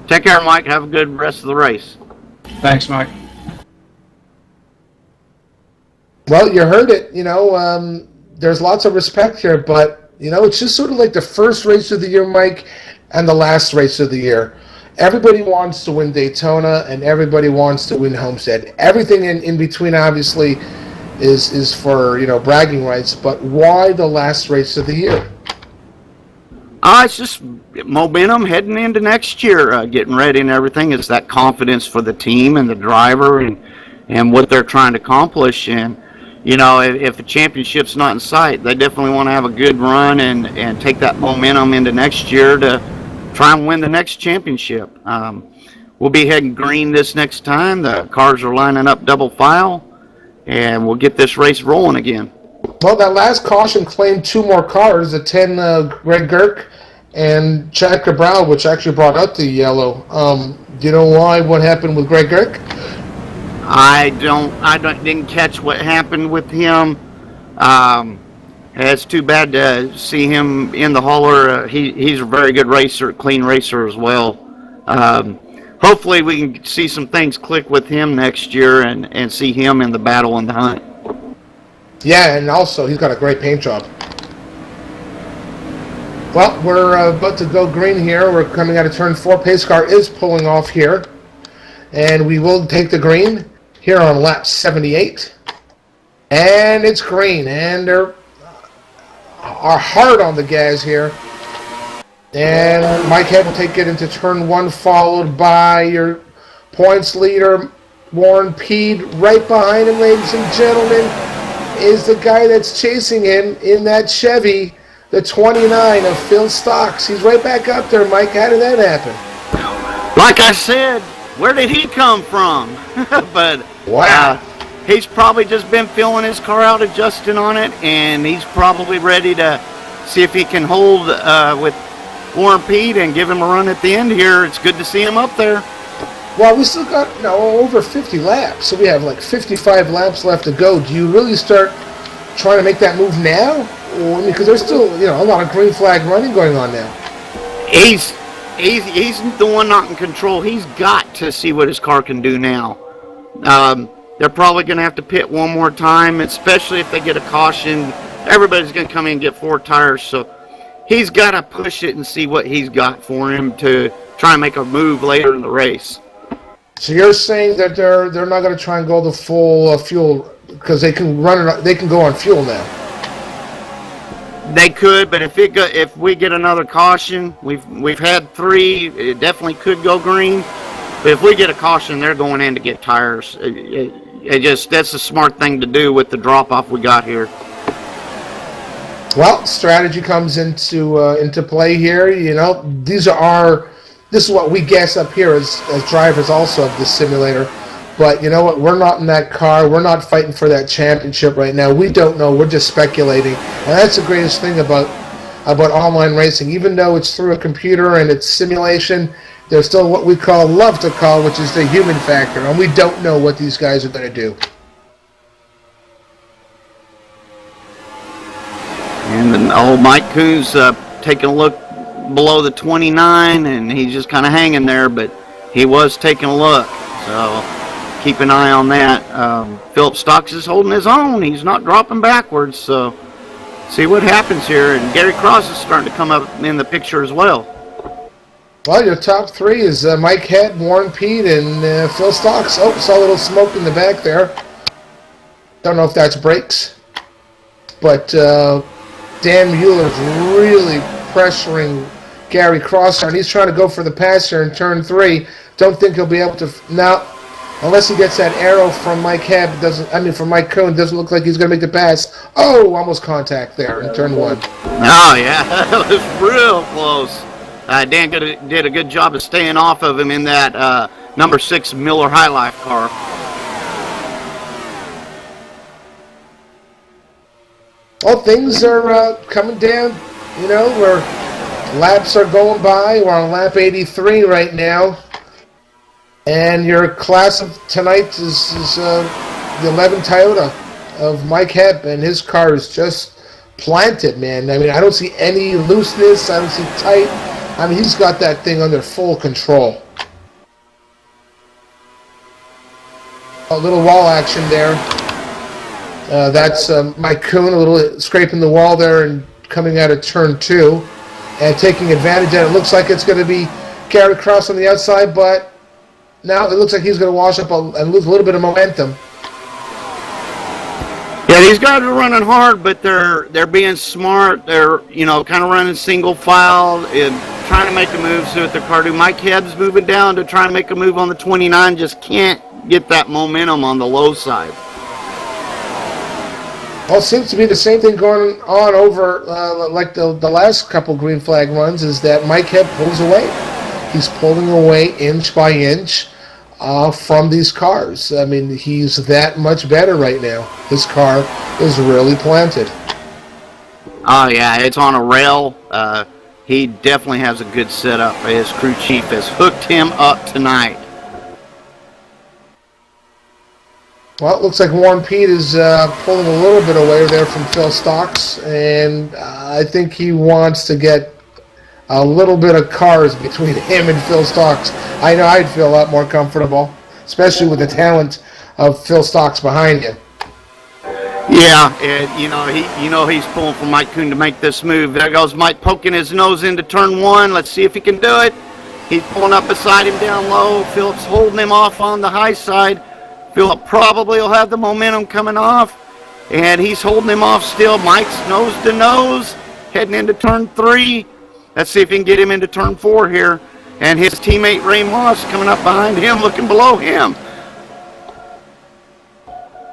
Take care, Mike. Have a good rest of the race. Thanks, Mike. Well, you heard it. You know, there's lots of respect here, but, you know, it's just sort of like the first race of the year, Mike, and the last race of the year. Everybody wants to win Daytona, and everybody wants to win Homestead. Everything in between, obviously, is for, you know, bragging rights, but why the last race of the year? It's just momentum heading into next year, getting ready and everything. It's that confidence for the team and the driver and what they're trying to accomplish. And, you know, if the championship's not in sight, they definitely want to have a good run and take that momentum into next year to try and win the next championship. We'll be heading green this next time. The cars are lining up double file, and we'll get this race rolling again. Well, that last caution claimed 2 more cars, the 10 Greg Girk and Chad Cabral, which actually brought out the yellow. Do you know why? What happened with Greg Girk? I didn't catch what happened with him. It's too bad to see him in the hauler. He's a very good racer, clean racer as well. Hopefully we can see some things click with him next year and see him in the battle and the hunt. Yeah, and also he's got a great paint job. Well, we're about to go green here. We're coming out of turn 4. Pace car is pulling off here. And we will take the green here on lap 78. And it's green. And they're hard on the gas here. And Mike Head will take it into turn 1, followed by your points leader, Warren Peed. Right behind him, ladies and gentlemen, is the guy that's chasing him in that Chevy, the 29 of Phil Stocks. He's right back up there, Mike. How did that happen? Like I said, where did he come from? But wow. He's probably just been filling his car out, adjusting on it, and he's probably ready to see if he can hold with Warren Peed and give him a run at the end here. It's good to see him up there. Well, we still got over 50 laps, so we have like 55 laps left to go. Do you really start trying to make that move now? Because there's still a lot of green flag running going on now. He's the one not in control. He's got to see what his car can do now. They're probably going to have to pit one more time, especially if they get a caution. Everybody's going to come in and get 4 tires, so he's got to push it and see what he's got for him to try and make a move later in the race. So you're saying that they're not going to try and go the full fuel because they can run it. They can go on fuel now. They could, but if we get another caution, we've had 3. It definitely could go green. But if we get a caution, they're going in to get tires. That's a smart thing to do with the drop off we got here. Well, strategy comes into play here. This is what we guess up here as drivers also of this simulator. But you know what? We're not in that car. We're not fighting for that championship right now. We don't know. We're just speculating. And that's the greatest thing about online racing. Even though it's through a computer and it's simulation, there's still what we love to call, which is the human factor. And we don't know what these guys are going to do. And then old Mike Coon's taking a look below the 29, and he's just kind of hanging there, but he was taking a look. So keep an eye on that. Philip Stocks is holding his own. He's not dropping backwards, so see what happens here. And Gary Cross is starting to come up in the picture as well. Well, your top 3 is Mike Head, Warren Peed, and Phil Stocks. Oh, saw a little smoke in the back there. Don't know if that's brakes. But Dan Mueller's really pressuring Gary Cross, and he's trying to go for the pass here in turn 3. Don't think he'll be able to now, unless he gets that arrow from Mike Hebb. From Mike Cohn. Doesn't look like he's going to make the pass. Oh, almost contact there in turn 1. Oh yeah, that was real close. Dan did a good job of staying off of him in that number 6 Miller High Life car. Well, things are coming down You know, where laps are going by. We're on lap 83 right now. And your class of tonight is the 11 Toyota of Mike Hepp, and his car is just planted, man. I mean, I don't see any looseness. I don't see tight. I mean, he's got that thing under full control. A little wall action there. That's Mike Kuhn, a little scraping the wall there and coming out of turn 2 and taking advantage of it. It looks like it's going to be Gary Cross on the outside, but now it looks like he's going to wash up and lose a little bit of momentum. Yeah, these guys are running hard, but they're being smart. They're, kind of running single file and trying to make a move so that their car do. Mike Hebb's moving down to try and make a move on the 29, just can't get that momentum on the low side. Well, it seems to be the same thing going on over like the last couple green flag runs, is that Mike Hepp pulls away. He's pulling away inch by inch from these cars. I mean, he's that much better right now. His car is really planted. Oh, yeah, it's on a rail. He definitely has a good setup. His crew chief has hooked him up tonight. Well, it looks like Warren Pete is pulling a little bit away there from Phil Stocks, and I think he wants to get a little bit of cars between him and Phil Stocks. I know I'd feel a lot more comfortable, especially with the talent of Phil Stocks behind you. Yeah, and he's pulling for Mike Kuhn to make this move. There goes Mike poking his nose into turn 1. Let's see if he can do it. He's pulling up beside him down low. Philip's holding him off on the high side. Philip probably will have the momentum coming off, and he's holding him off still. Mike's nose to nose, heading into turn 3. Let's see if he can get him into turn 4 here. And his teammate Ray Moss coming up behind him, looking below him.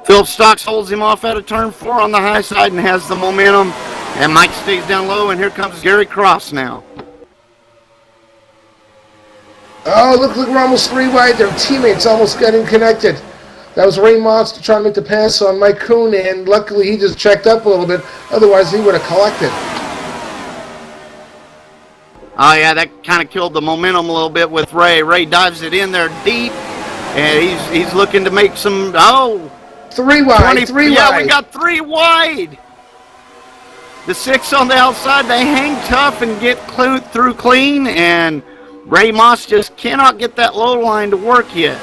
Philip Stocks holds him off out of turn 4 on the high side and has the momentum. And Mike stays down low, and here comes Gary Cross now. Oh, look, we're almost 3 wide. Their teammates almost getting connected. That was Ray Moss to try and make the pass on Mike Kuhn, and luckily he just checked up a little bit. Otherwise, he would have collected. Oh, yeah, that kind of killed the momentum a little bit with Ray. Ray dives it in there deep, and he's looking to make some, 3 wide, 3 wide. Yeah, we got 3 wide. The 6 on the outside, they hang tough and get through clean, and Ray Moss just cannot get that low line to work yet.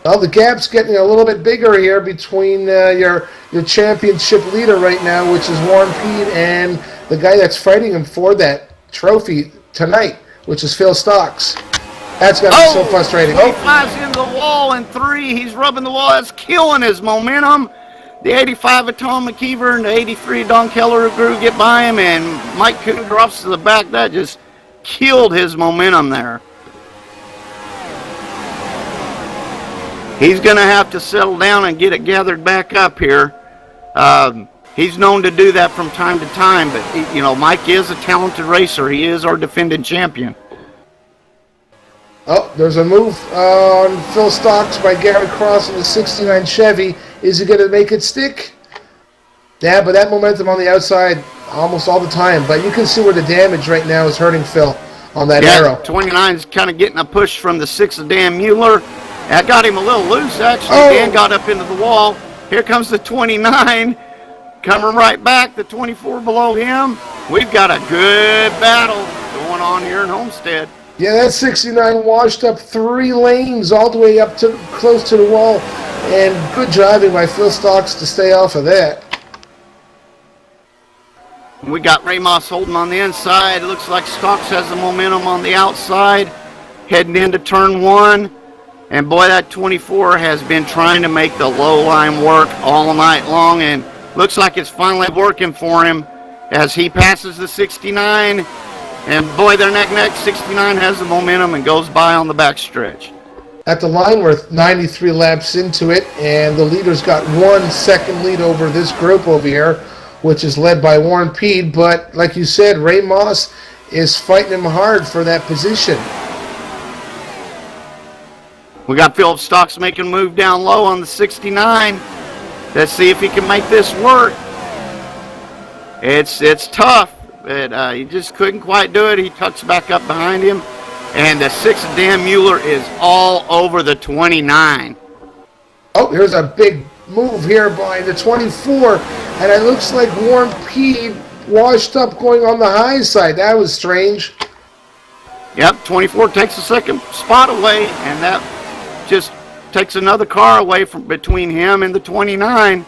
Well, the gap's getting a little bit bigger here between your championship leader right now, which is Warren Pete, and the guy that's fighting him for that trophy tonight, which is Phil Stocks. That's got to be so frustrating. He flies into the wall in 3. He's rubbing the wall. That's killing his momentum. The 85 of Tom McKeever and the 83 of Don Keller grew get by him, and Mike Kuhn drops to the back. That just killed his momentum there. He's going to have to settle down and get it gathered back up here. He's known to do that from time to time, but, Mike is a talented racer. He is our defending champion. Oh, there's a move on Phil Stocks by Gary Cross in the 69 Chevy. Is he going to make it stick? Yeah, but that momentum on the outside almost all the time. But you can see where the damage right now is hurting Phil on that arrow. 29 is kind of getting a push from the 6 of Dan Mueller. That got him a little loose, actually. Oh. Dan got up into the wall. Here comes the 29. Coming right back, the 24 below him. We've got a good battle going on here in Homestead. Yeah, that 69 washed up 3 lanes all the way up to close to the wall. And good driving by Phil Stocks to stay off of that. We got Ramos holding on the inside. It looks like Stocks has the momentum on the outside. Heading into turn 1. And boy, that 24 has been trying to make the low line work all night long, and looks like it's finally working for him as he passes the 69. And boy, they're neck and neck. 69 has the momentum and goes by on the backstretch. At the line, we're 93 laps into it, and the leader's got 1 second lead over this group over here, which is led by Warren Pede. But like you said, Ray Moss is fighting him hard for that position. We got Philip Stocks making a move down low on the 69. Let's see if he can make this work. it's tough, but he just couldn't quite do it. He tucks back up behind him, and the 6 Dan Mueller is all over the 29. Oh, here's a big move here by the 24, and it looks like Warren P washed up going on the high side. That was strange. Yep, 24 takes the second spot away, and that just takes another car away from between him and the 29.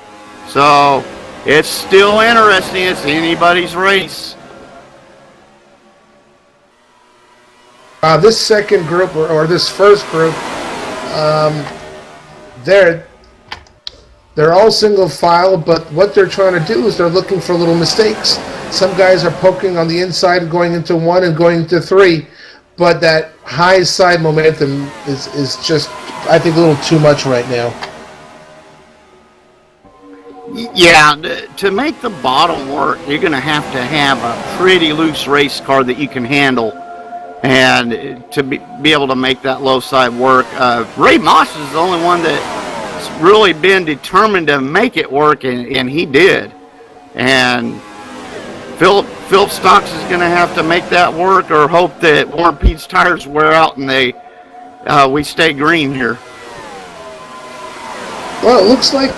So it's still interesting. It's anybody's race. This second group, or this first group, they're all single file, but what they're trying to do is they're looking for little mistakes. Some guys are poking on the inside and going into 1 and going into 3, but that high side momentum is just, I think, a little too much right now. Yeah, to make the bottom work, you're going to have a pretty loose race car that you can handle, and to be able to make that low side work. Ray Moss is the only one that's really been determined to make it work, and he did. And Philip Stocks is going to have to make that work, or hope that Warren Pete's tires wear out and we stay green here. Well, it looks like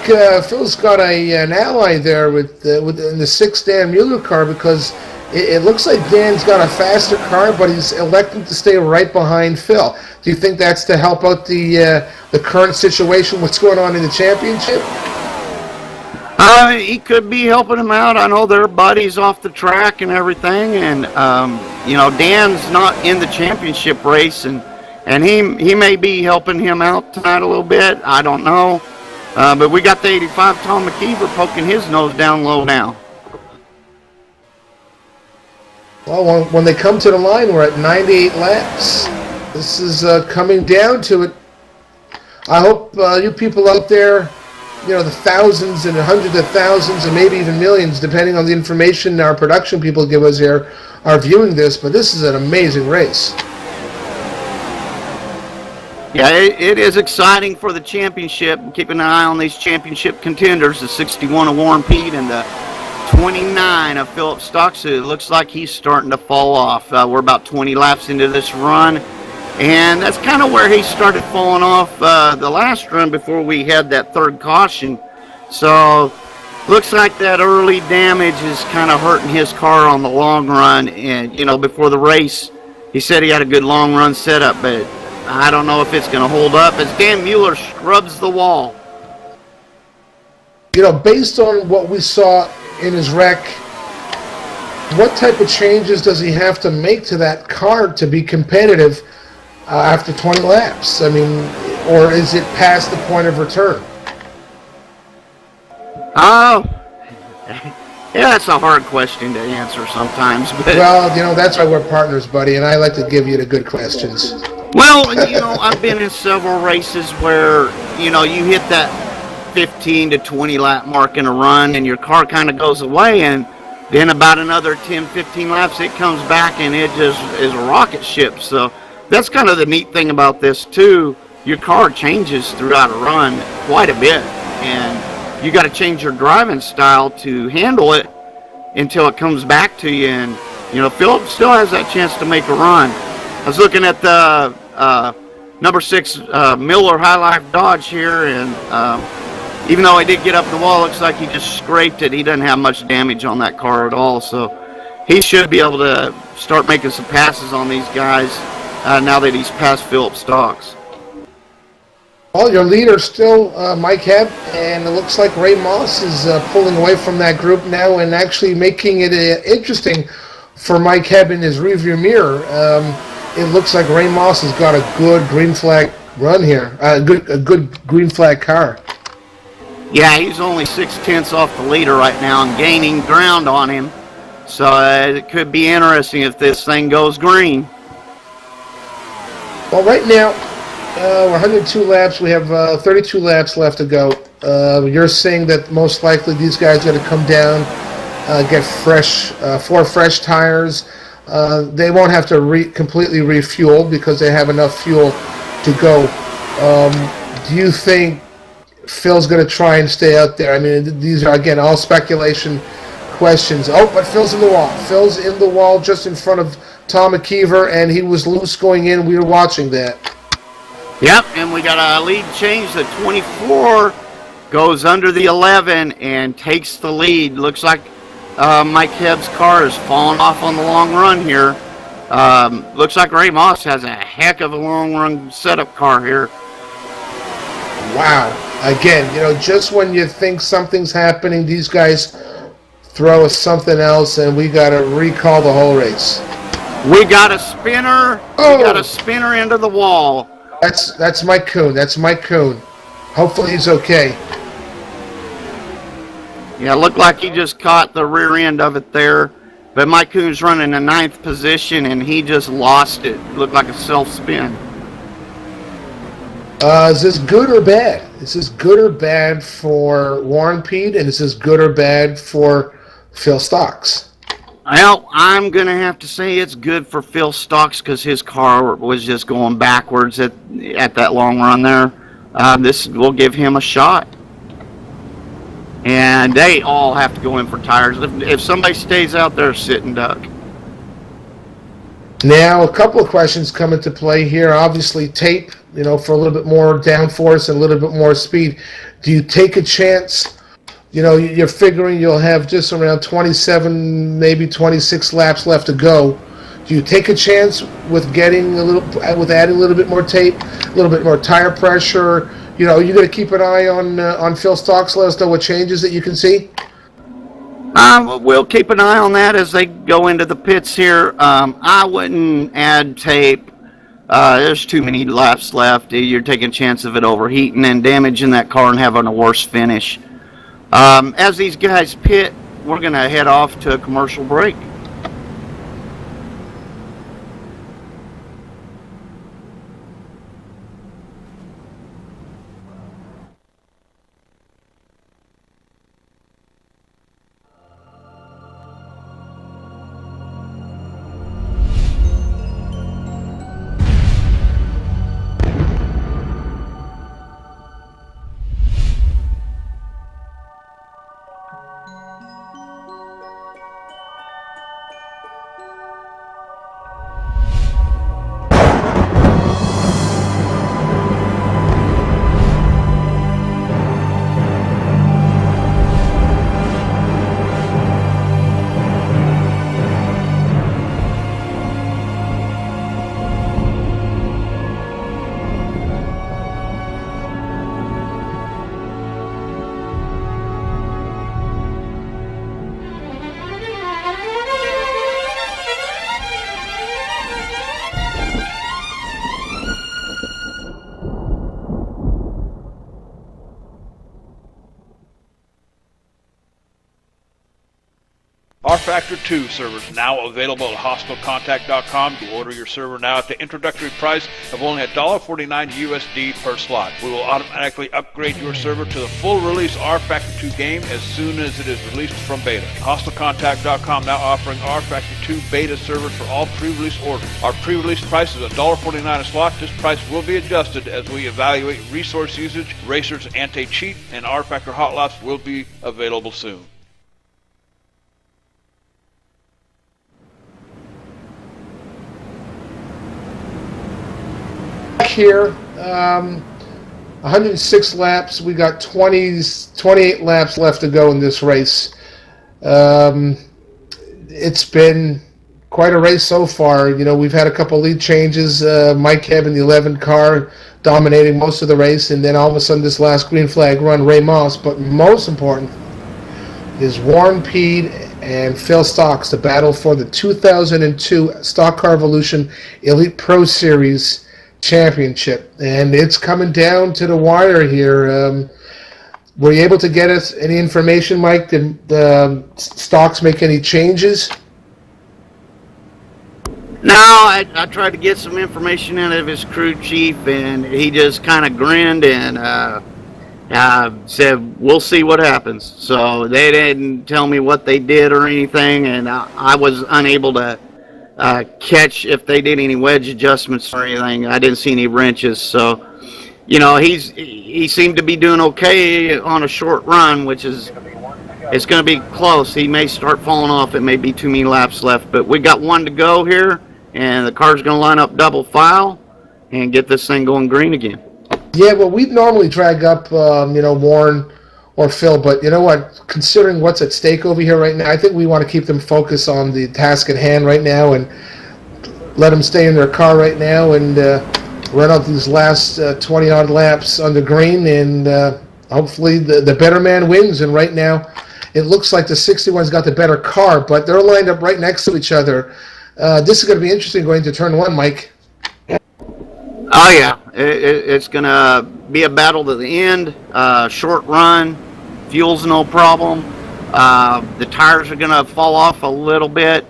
Phil's got an ally there in the 6 Dan Mueller car, because it looks like Dan's got a faster car, but he's electing to stay right behind Phil. Do you think that's to help out the current situation, what's going on in the championship? He could be helping him out. I know they're buddies off the track and everything, and Dan's not in the championship race, and he may be helping him out tonight a little bit. I don't know, but we got the 85 Tom McKeever poking his nose down low now. Well, when they come to the line, we're at 98 laps. This is coming down to it. I hope you people out there, the thousands and hundreds of thousands and maybe even millions, depending on the information our production people give us here, are viewing this. But this is an amazing race. Yeah, it is exciting for the championship. Keep an eye on these championship contenders, the 61 of Warren Pete and the 29 of Philip Stocks. It looks like he's starting to fall off. We're about 20 laps into this run, and that's kind of where he started falling off the last run before we had that third caution. So looks like that early damage is kind of hurting his car on the long run. And before the race, he said he had a good long run setup, but I don't know if it's going to hold up as Dan Mueller scrubs the wall. Based on what we saw in his wreck, what type of changes does he have to make to that car to be competitive after 20 laps? I mean, or is it past the point of return? Yeah, that's a hard question to answer sometimes. But well, that's why we're partners, buddy, and I like to give you the good questions. Well, I've been in several races where, you hit that 15 to 20 lap mark in a run and your car kind of goes away, and then about another 10, 15 laps it comes back and it just is a rocket ship. So that's kind of the neat thing about this too. Your car changes throughout a run quite a bit, and you got to change your driving style to handle it until it comes back to you. And Philip still has that chance to make a run. I was looking at the number 6 Miller High Life Dodge here, and even though he did get up the wall, it looks like he just scraped it. He doesn't have much damage on that car at all, so he should be able to start making some passes on these guys now that he's past Philip Stocks. Well, your leader still Mike Hebb, and it looks like Ray Moss is pulling away from that group now and actually making it interesting for Mike Hebb in his rearview mirror. It looks like Ray Moss has got a good green flag run here, a good green flag car. Yeah, he's only 6/10 off the leader right now and gaining ground on him. So it could be interesting if this thing goes green. Well, right now, we're 102 laps. We have 32 laps left to go. You're saying that most likely these guys are going to come down, get 4 fresh tires. They won't have to completely refuel because they have enough fuel to go. Do you think Phil's going to try and stay out there? I mean, these are, again, all speculation. questions. Oh, but Phil's in the wall. Phil's in the wall just in front of Tom McKeever, and he was loose going in. We were watching that. Yep, and we got a lead change. The 24 goes under the 11 and takes the lead. Looks like Mike Hebb's car is falling off on the long run here. Looks like Ray Moss has a heck of a long run setup car here. Wow. Again, just when you think something's happening, these guys throw us something else, and we got to recall the whole race. We got a spinner. Oh. We got a spinner into the wall. That's Mike Kuhn. That's Mike Kuhn. Hopefully he's okay. Yeah, it looked like he just caught the rear end of it there. But Mike Kuhn's running in 9th position, and he just lost it. It looked like a self-spin. Is this good or bad? Is this good or bad for Warren Pede, and is this good or bad for Phil Stocks? Well, I'm going to have to say it's good for Phil Stocks because his car was just going backwards at that long run there. This will give him a shot. And they all have to go in for tires. If somebody stays out there, sitting duck. Now, a couple of questions come into play here. Obviously, tape, for a little bit more downforce and a little bit more speed. Do you take a chance? You're figuring you'll have just around 27, maybe 26 laps left to go. Do you take a chance with adding a little bit more tape, a little bit more tire pressure? You're going to keep an eye on Phil Stocks. Let us know what changes that you can see. We'll keep an eye on that as they go into the pits here. I wouldn't add tape. There's too many laps left. You're taking a chance of it overheating and damaging that car and having a worse finish. As these guys pit, we're going to head off to a commercial break. R Factor 2 servers now available at hostelecontact.com. You order your server now at the introductory price of only $1.49 USD per slot. We will automatically upgrade your server to the full release R Factor 2 game as soon as it is released from beta. Hostelecontact.com now offering R Factor 2 beta servers for all pre-release orders. Our pre-release price is $1.49 a slot. This price will be adjusted as we evaluate resource usage, racers anti-cheat, and R Factor hot laps will be available soon. Here, 106 laps. We got 28 laps left to go in this race. It's been quite a race so far. We've had a couple lead changes. Mike Hebb in the 11 car dominating most of the race, and then all of a sudden this last green flag run, Ray Moss. But most important is Warren Pede and Phil Stocks, the battle for the 2002 Stock Car Evolution Elite Pro Series Championship, and it's coming down to the wire here. Were you able to get us any information, Mike? Did the Stocks make any changes? No, I tried to get some information out of his crew chief, and he just kind of grinned and said, we'll see what happens. So they didn't tell me what they did or anything, and I was unable to catch if they did any wedge adjustments or anything. I didn't see any wrenches, so he seemed to be doing okay on a short run, which is it's going to be close. He may start falling off. It may be too many laps left, but we got one to go here, and the car's going to line up double file and get this thing going green again. Yeah, well, we'd normally drag up, Warren or Phil, but you know what? Considering what's at stake over here right now, I think we want to keep them focused on the task at hand right now and let them stay in their car right now and run out these last 20-odd laps under green, and hopefully the better man wins. And right now, it looks like the 61's got the better car, but they're lined up right next to each other. This is going to be interesting going to turn one, Mike. Oh, yeah. It's going to be a battle to the end. Short run. Fuel's no problem. The tires are going to fall off a little bit.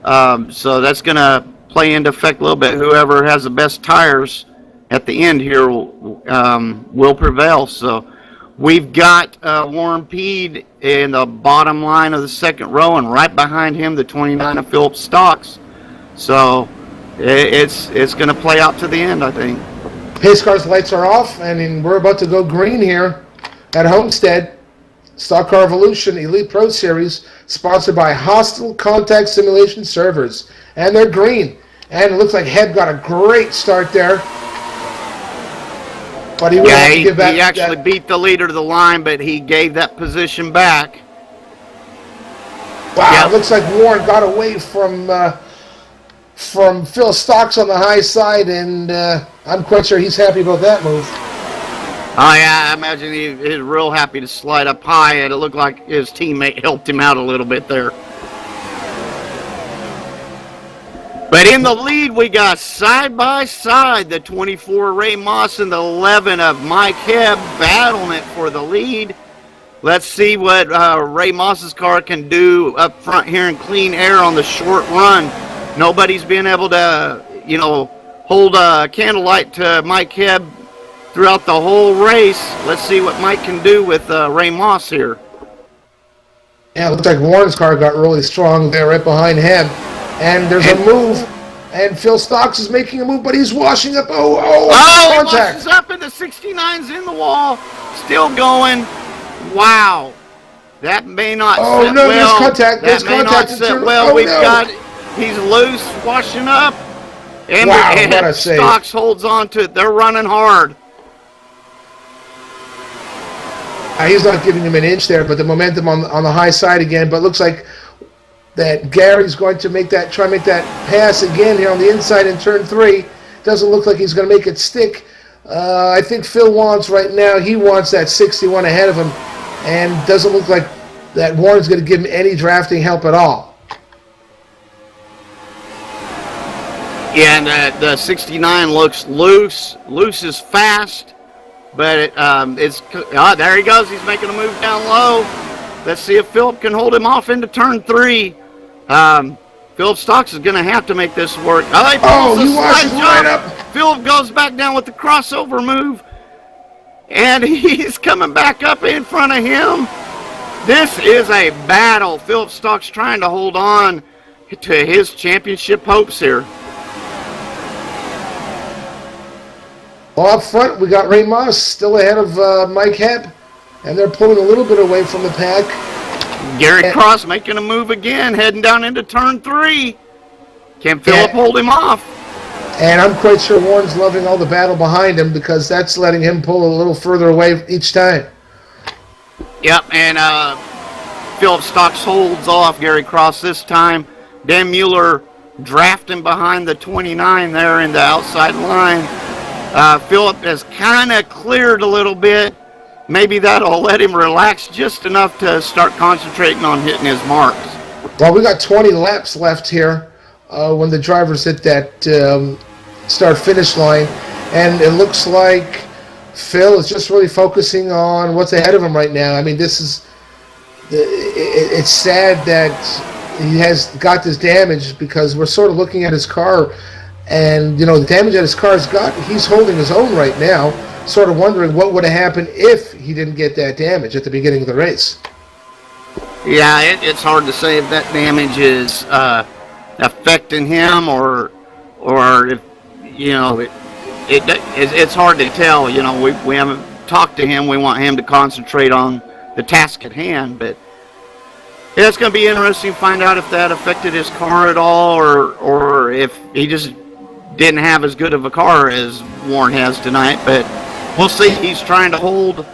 So that's going to play into effect a little bit. Whoever has the best tires at the end here will prevail. So we've got Warren Peed in the bottom line of the second row, and right behind him, the 29 of Philip Stocks. So it's going to play out to the end, I think. Pace car's lights are off, and we're about to go green here at Homestead. Stock Car Evolution Elite Pro Series, sponsored by Hostile Contact Simulation Servers. And they're green. And it looks like Heb got a great start there. But he will have to give back. He actually beat the leader to the line, but he gave that position back. Wow, Yep. It looks like Warren got away from Phil Stocks on the high side, and I'm quite sure he's happy about that move. Oh, yeah, I imagine he's real happy to slide up high, and it looked like his teammate helped him out a little bit there. But in the lead, we got side by side the 24 Ray Moss and the 11 of Mike Hebb battling it for the lead. Let's see what Ray Moss's car can do up front here in clean air on the short run. Nobody's been able to, hold a candlelight to Mike Hebb throughout the whole race. Let's see what Mike can do with Ray Moss here. Yeah, it looks like Warren's car got really strong there right behind him. And there's a move, and Phil Stocks is making a move, but he's washing up. Oh, contact. Moss is up, and the 69's in the wall. Still going. Wow. That may not sit no, well. there's contact. That There's may contact. not sit well. He's loose, washing up. And what a save. Stocks holds on to it. They're running hard. He's not giving him an inch there, but the momentum on the high side again. But it looks like that Gary's going to try to make that pass again here on the inside in turn 3. Doesn't look like he's going to make it stick. I think Phil wants right now, he wants that 61 ahead of him, and doesn't look like that Warren's going to give him any drafting help at all. Yeah, and the 69 looks loose. Loose is fast, but there he goes. He's making a move down low. Let's see if Philip can hold him off into turn 3. Philip Stocks is going to have to make this work. He washes right up. Philip goes back down with the crossover move, and he's coming back up in front of him. This is a battle. Philip Stocks trying to hold on to his championship hopes here. Well, up front, we got Ray Moss still ahead of Mike Hebb, and they're pulling a little bit away from the pack. Gary Cross making a move again, heading down into turn 3. Can Philip hold him off? And I'm quite sure Warren's loving all the battle behind him, because that's letting him pull a little further away each time. Yep, and Philip Stocks holds off Gary Cross this time. Dan Mueller drafting behind the 29 there in the outside line. Philip has kind of cleared a little bit. Maybe that'll let him relax just enough to start concentrating on hitting his marks. Well, we got 20 laps left here when the drivers hit that start-finish line, and it looks like Phil is just really focusing on what's ahead of him right now. I mean, it's sad that he has got this damage, because we're sort of looking at his car, and the damage that his car's got, he's holding his own right now, sort of wondering what would have happened if he didn't get that damage at the beginning of the race. Yeah, it's hard to say if that damage is affecting him or if it's hard to tell. We haven't talked to him. We want him to concentrate on the task at hand, but Yeah, it's going to be interesting to find out if that affected his car at all, or if he just didn't have as good of a car as Warren has tonight. But we'll see. He's trying to hold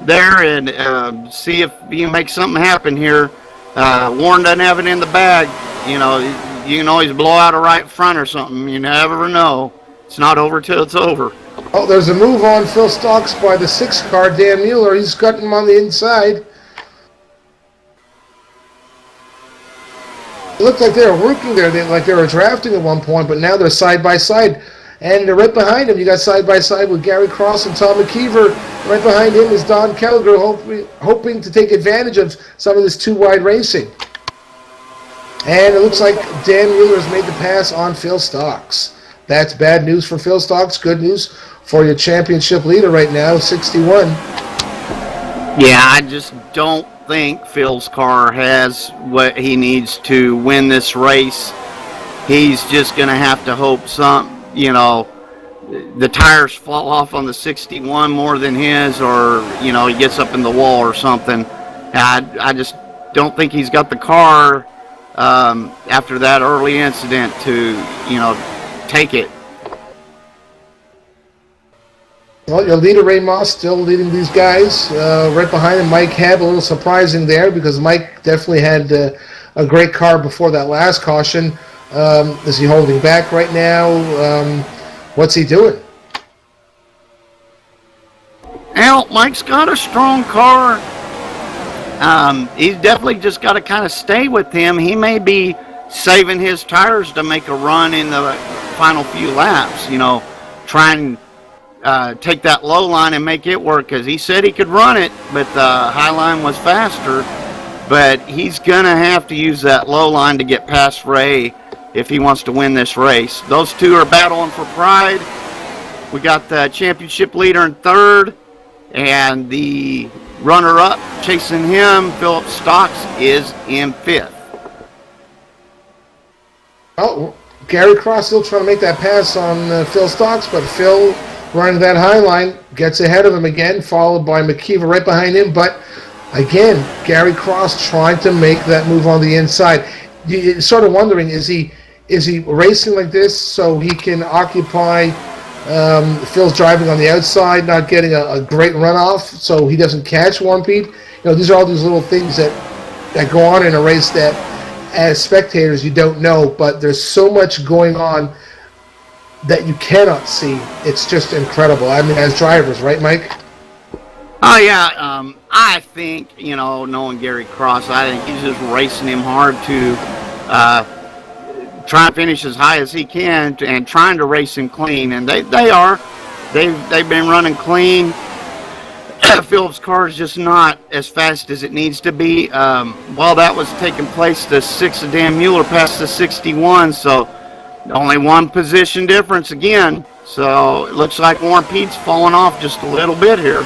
there and see if he can make something happen here. Warren doesn't have it in the bag. You know, you can always blow out a right front or something. You never know. It's not over till it's over. Oh, there's a move on Phil Stocks by the 6 car, Dan Mueller. He's cutting him on the inside. It looked like they were working there, like they were drafting at one point, but now they're side by side. And right behind him, you got side by side with Gary Cross and Tom McKeever. Right behind him is Don Kelliger, hoping to take advantage of some of this too-wide racing. And it looks like Dan Mueller has made the pass on Phil Stocks. That's bad news for Phil Stocks. Good news for your championship leader right now, 61. Yeah, I just don't think Phil's car has what he needs to win this race. He's just going to have to hope the tires fall off on the 61 more than his, or, he gets up in the wall or something. I just don't think he's got the car after that early incident to, take it. Well, your leader, Ray Moss, still leading these guys. Right behind him, Mike Hebb, a little surprising there because Mike definitely had a great car before that last caution. Is he holding back right now? What's he doing? Well, Mike's got a strong car. He's definitely just got to kind of stay with him. He may be saving his tires to make a run in the final few laps, try and take that low line and make it work, because he said he could run it, but the high line was faster. But he's going to have to use that low line to get past Ray if he wants to win this race. Those two are battling for pride. We got the championship leader in third, and the runner-up chasing him, Philip Stocks, is in fifth. Oh, Gary Cross still trying to make that pass on Phil Stocks, but Phil running that high line gets ahead of him again, followed by McKeever right behind him. But again, Gary Cross trying to make that move on the inside. You're sort of wondering, is he racing like this so he can occupy Phil's driving on the outside, not getting a great runoff so he doesn't catch Warren Pete? These are all these little things that go on in a race that as spectators you don't know, but there's so much going on that you cannot see. It's just incredible. I mean, as drivers, right, Mike? Oh, yeah. I think, knowing Gary Cross, I think he's just racing him hard to try and finish as high as he can and trying to race him clean. And they are. They've been running clean. Philip's car is just not as fast as it needs to be. While that was taking place, the 6 of Dan Mueller passed the 61, so only one position difference again. So it looks like Warren Pete's falling off just a little bit here.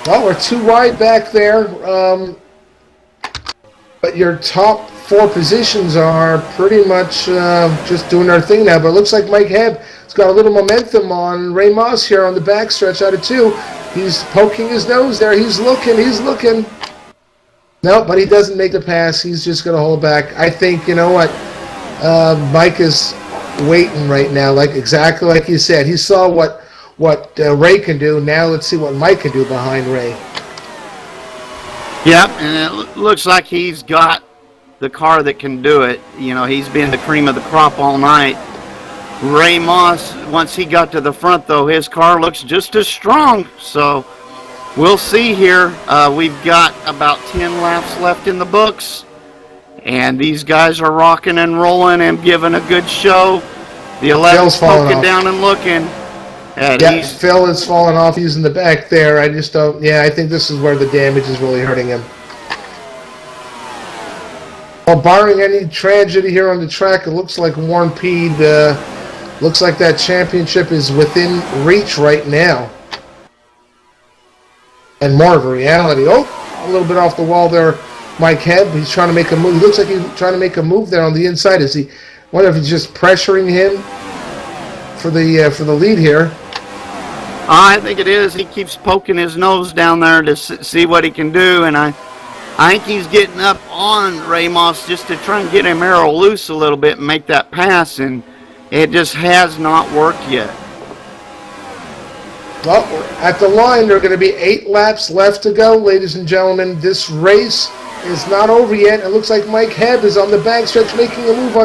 Well, we're too wide back there, but your top 4 positions are pretty much just doing their thing now. But it looks like Mike Hebb has got a little momentum on Ray Moss here on the backstretch out of 2. He's poking his nose there. He's looking. No, but he doesn't make the pass. He's just going to hold back. I think, Mike is waiting right now, exactly like you said. He saw what Ray can do. Now let's see what Mike can do behind Ray. Yep, and it looks like he's got the car that can do it. He's been the cream of the crop all night. Ray Moss, once he got to the front, though, his car looks just as strong. So we'll see here. We've got about 10 laps left in the books, and these guys are rocking and rolling and giving a good show. The 11's poking down and looking. And Phil is falling off. He's in the back there. I just don't. Yeah, I think this is where the damage is really hurting him. Well, barring any tragedy here on the track, it looks like Warren Pede, looks like that championship is within reach right now. And more of a reality. Oh, a little bit off the wall there Mike Hebb. He's trying to make a move. He looks like he's trying to make a move there on the inside. Is he? Wonder if he's just pressuring him for the lead here. I think it is. He keeps poking his nose down there to see what he can do, and I think he's getting up on Ramos just to try and get him arrow loose a little bit and make that pass, and it just has not worked yet. Well, at the line, there are going to be 8 laps left to go, ladies and gentlemen. This race is not over yet. It looks like Mike Hebb is on the backstretch making a move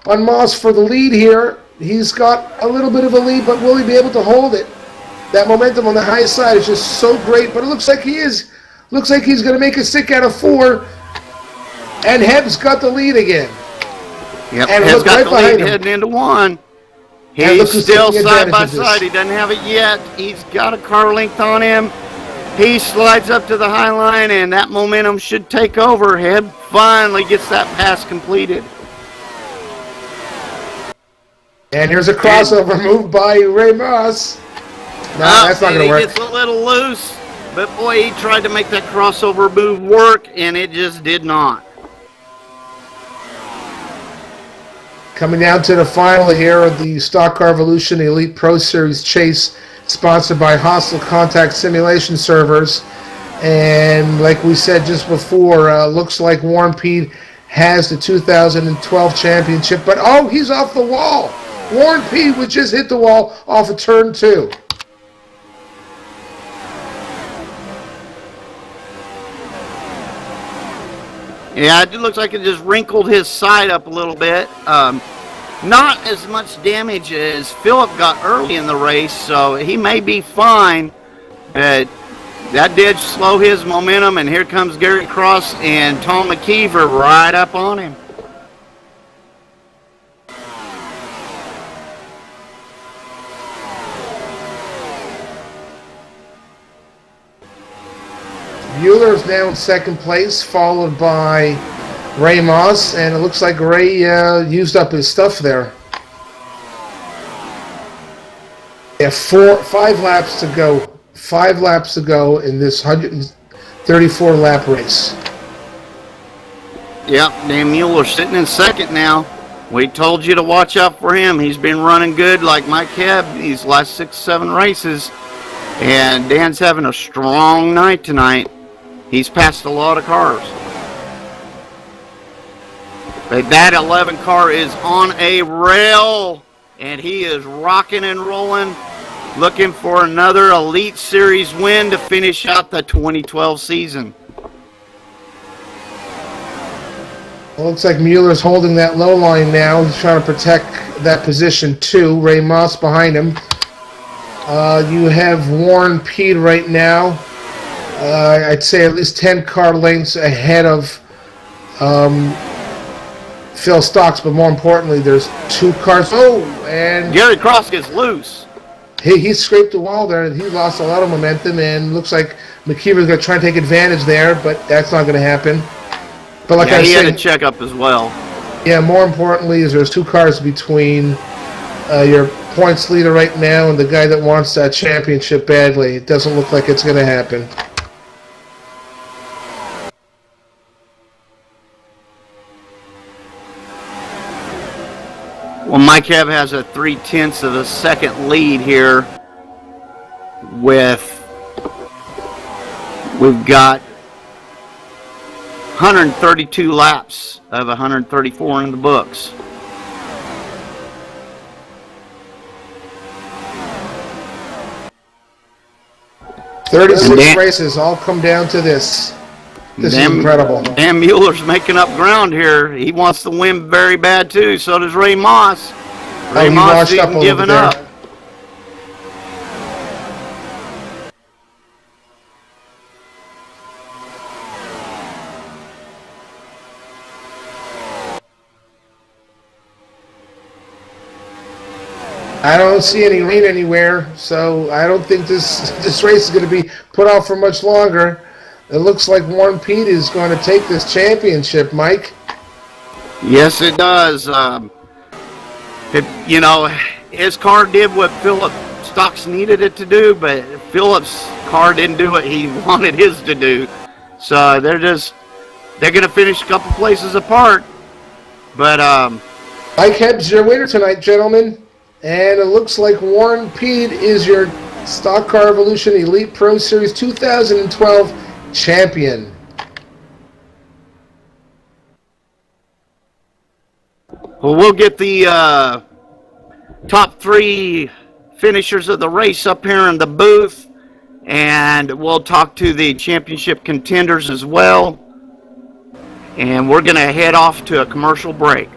on Moss for the lead here. He's got a little bit of a lead, but will he be able to hold it? That momentum on the high side is just so great, but it looks like he is. Looks like he's going to make a stick out of 4, and Hebb's got the lead again. Yep, and Hebb's look got right the behind lead him. heading into 1. And He's look who's still taking side by advantage of this. side. He doesn't have it yet. He's got a car length on him. He slides up to the high line, and that momentum should take over. Hebb finally gets that pass completed. And here's a crossover move by Ramos. No, that's not going to work. He gets a little loose, but boy, he tried to make that crossover move work, and it just did not. Coming down to the final here of the Stock Car Evolution Elite Pro Series Chase, sponsored by Hostile Contact Simulation Servers. And like we said just before, looks like Warren Pede has the 2012 championship. But, oh, he's off the wall. Warren Pede would just hit the wall off of turn 2. Yeah, it looks like it just wrinkled his side up a little bit. Not as much damage as Phillip got early in the race, so he may be fine. But that did slow his momentum, and here comes Gary Cross and Tom McKeever right up on him. Mueller's now in second place, followed by Ray Moss, and it looks like Ray used up his stuff there. Yeah, 5 laps to go. 5 laps to go in this 134 lap race. Yep, Dan Mueller's sitting in second now. We told you to watch out for him. He's been running good like Mike Hebb these last 6-7 races. And Dan's having a strong night tonight. He's passed a lot of cars. But that 11 car is on a rail, and he is rocking and rolling, looking for another Elite Series win to finish out the 2012 season. Well, looks like Mueller's holding that low line now. He's trying to protect that position too. Ray Moss behind him. You have Warren Pede right now. I'd say at least 10 car lengths ahead of Phil Stocks, but more importantly, there's 2 cars. Oh, and Gary Cross gets loose. he scraped the wall there, and he lost a lot of momentum, and looks like McKeever's going to try and take advantage there, but that's not going to happen. But like Yeah, I he said, had a checkup as well. yeah, more importantly is there's 2 cars between your points leader right now and the guy that wants that championship badly. It doesn't look like it's going to happen. Well, Mike Hebb has a 0.3 of a second lead here we've got 132 laps of 134 in the books. $36 races all come down to this. This is incredible. Dan Mueller's making up ground here. He wants to win very bad too. So does Ray Moss. Ray he Moss washed up a isn't little giving bit there. up. I don't see any rain anywhere, so I don't think this race is going to be put off for much longer. It looks like Warren Pede is going to take this championship, Mike. Yes, it does. His car did what Phillip Stocks needed it to do, but Phillip's car didn't do what he wanted his to do. So they're just They're going to finish a couple places apart, but Mike Hebb's your winner tonight, gentlemen. And it looks like Warren Peed is your Stock Car Evolution Elite Pro Series 2012 champion. well, we'll get the top 3 finishers of the race up here in the booth, and we'll talk to the championship contenders as well. And we're going to head off to a commercial break.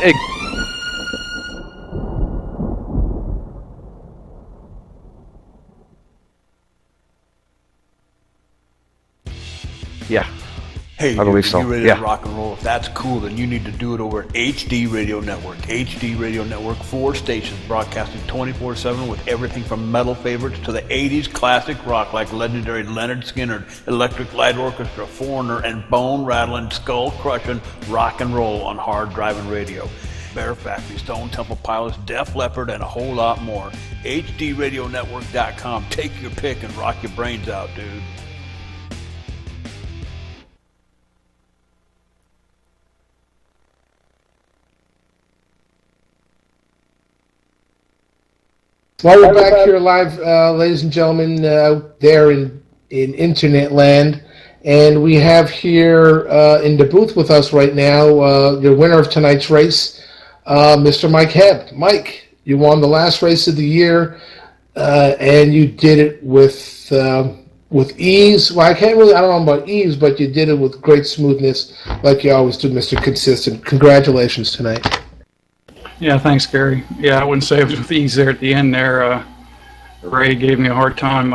Hey, yeah. Hey, I believe so, you ready yeah. to rock and roll? If that's cool, then you need to do it over at HD Radio Network. HD Radio Network, 4 stations broadcasting 24/7 with everything from metal favorites to the 80s classic rock like legendary Leonard Skinner, Electric Light Orchestra, Foreigner, and bone-rattling, skull-crushing rock and roll on hard driving radio. Bear Factory, Stone Temple Pilots, Def Leppard, and a whole lot more. HDRadionetwork.com. Take your pick and rock your brains out, dude. Well, we're back here live, ladies and gentlemen, out there in internet land. And we have here in the booth with us right now your winner of tonight's race, Mr. Mike Hebb. Mike, you won the last race of the year, and you did it with ease. Well, I don't know about ease, but you did it with great smoothness, like you always do, Mr. Consistent. Congratulations tonight. Yeah, thanks, Gary. Yeah, I wouldn't say it was with ease there at the end there. Ray gave me a hard time.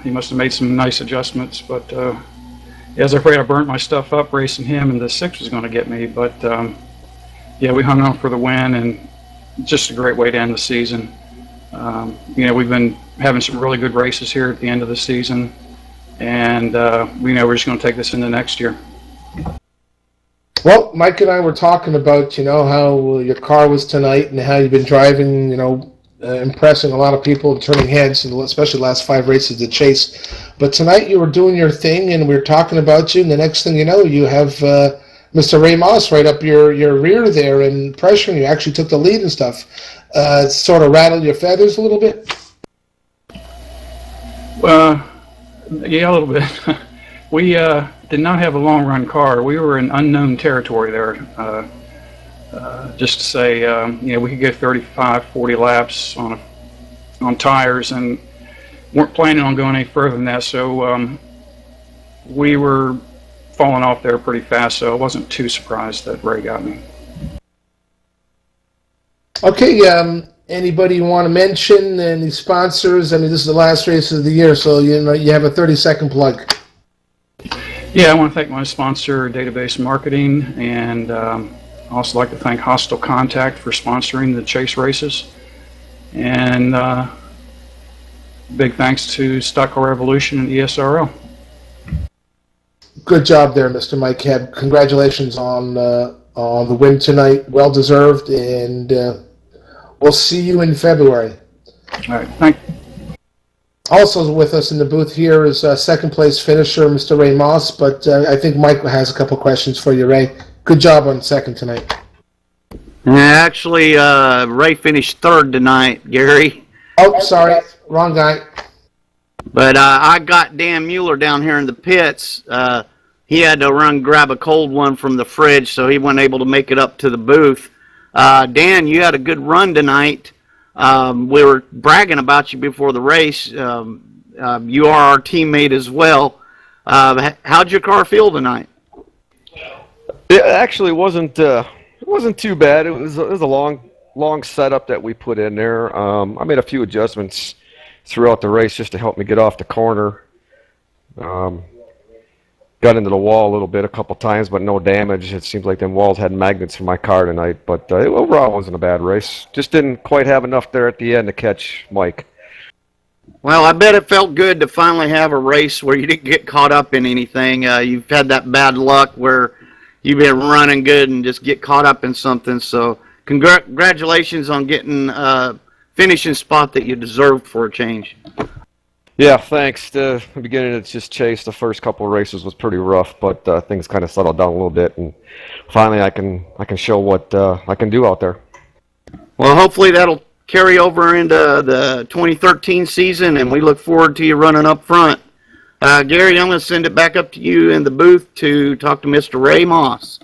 He must have made some nice adjustments, but yeah, I was afraid I burnt my stuff up racing him, and the 6 was going to get me. But yeah, we hung on for the win, and just a great way to end the season. You know, we've been having some really good races here at the end of the season, and we know we're just going to take this into next year. Well, Mike and I were talking about, you know, how your car was tonight and how you've been driving, you know, impressing a lot of people, turning heads, and especially the last 5 races of the chase. But tonight you were doing your thing, and we were talking about you, and the next thing you know, you have Mr. Ray Moss right up your rear there and pressuring you. Actually took the lead and stuff. Sort of rattled your feathers a little bit? Well, yeah, a little bit. We did not have a long-run car. We were in unknown territory there. Just to say, you know, we could go 35, 40 laps on tires, and weren't planning on going any further than that. So we were falling off there pretty fast. So I wasn't too surprised that Ray got me. Okay. Anybody you want to mention? Any sponsors? I mean, this is the last race of the year, so you know you have a 30-second plug. Yeah, I want to thank my sponsor, Database Marketing, and also like to thank Hostile Contact for sponsoring the chase races. And big thanks to Stock Car Evolution and ESRL. Good job there, Mr. Mike Hebb. Congratulations on the win tonight. Well deserved, and we'll see you in February. All right, thank you. Also with us in the booth here is second place finisher, Mr. Ray Moss, but I think Mike has a couple questions for you, Ray. Good job on second tonight. Actually, Ray finished third tonight, Gary. Oh, sorry, wrong guy. But I got Dan Mueller down here in the pits. He had to run grab a cold one from the fridge, so he wasn't able to make it up to the booth. Dan, you had a good run tonight. We were bragging about you before the race. You are our teammate as well. How'd your car feel tonight? It actually wasn't too bad. It was a long setup that we put in there. I made a few adjustments throughout the race just to help me get off the corner. Got into the wall a little bit a couple times, but no damage. It seems like them walls had magnets for my car tonight, but overall it wasn't a bad race. Just didn't quite have enough there at the end to catch Mike. Well, I bet it felt good to finally have a race where you didn't get caught up in anything. You've had that bad luck where you've been running good and just get caught up in something. So congratulations on getting a finishing spot that you deserved for a change. Yeah, thanks. The beginning of just chase, the first couple of races was pretty rough, but things kind of settled down a little bit, and finally I can show what I can do out there. Well, hopefully that'll carry over into the 2013 season, and we look forward to you running up front. Gary, I'm going to send it back up to you in the booth to talk to Mr. Ray Moss.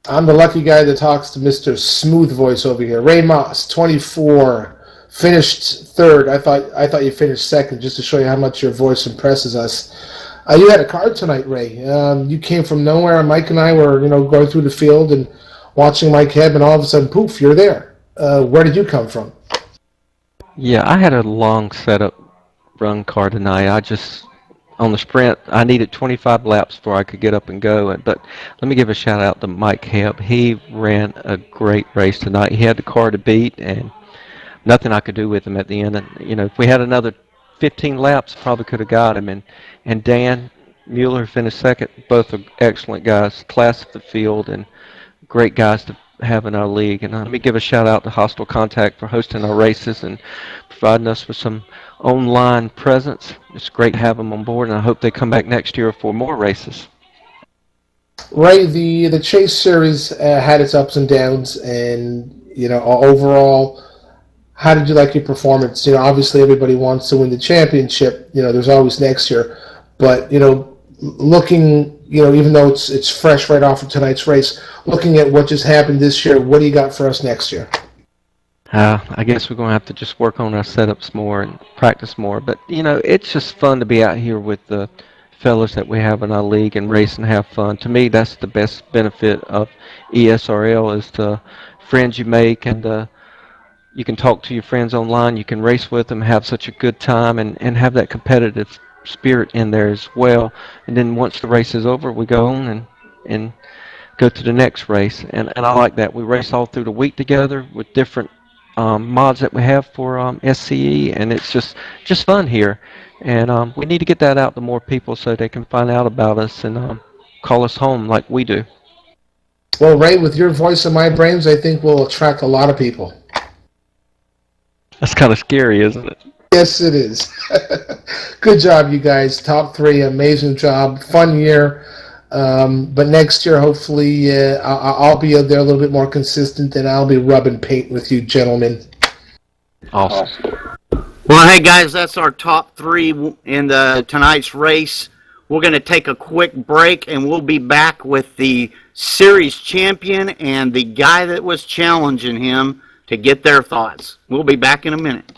I'm the lucky guy that talks to Mr. Smooth Voice over here. Ray Moss, 24. Finished third. I thought you finished second, just to show you how much your voice impresses us. You had a card tonight, Ray. You came from nowhere. Mike and I were, going through the field and watching Mike Hebb, and all of a sudden, poof, you're there. Where did you come from? Yeah, I had a long setup run car tonight. On the sprint, I needed 25 laps before I could get up and go. But let me give a shout out to Mike Hebb. He ran a great race tonight. He had the car to beat, and nothing I could do with him at the end. And, if we had another 15 laps, probably could have got him. And Dan Mueller finished second. Both are excellent guys, class of the field, and great guys to have in our league. And let me give a shout out to Hostile Contact for hosting our races and providing us with some online presence. It's great to have them on board, and I hope they come back next year for more races. Ray, the Chase Series had its ups and downs, and overall, how did you like your performance? Obviously everybody wants to win the championship. There's always next year, but looking, even though it's fresh right off of tonight's race, looking at what just happened this year, what do you got for us next year? I guess we're going to have to just work on our setups more and practice more. But, it's just fun to be out here with the fellas that we have in our league and race and have fun. To me, that's the best benefit of ESRL is the friends you make, and you can talk to your friends online. You can race with them, have such a good time, and have that competitive spirit in there as well. And then once the race is over, we go on and go to the next race. And I like that. We race all through the week together with different mods that we have for SCE, and it's just fun here. And we need to get that out to more people so they can find out about us and call us home like we do. Well, Ray, with your voice and my brains, I think we'll attract a lot of people. That's kind of scary, isn't it? Yes, it is. Good job, you guys. Top three, amazing job. Fun year. But next year, hopefully, I'll be out there a little bit more consistent, and I'll be rubbing paint with you gentlemen. Awesome. Well, hey, guys, that's our top three in tonight's race. We're going to take a quick break, and we'll be back with the series champion and the guy that was challenging him to get their thoughts. We'll be back in a minute.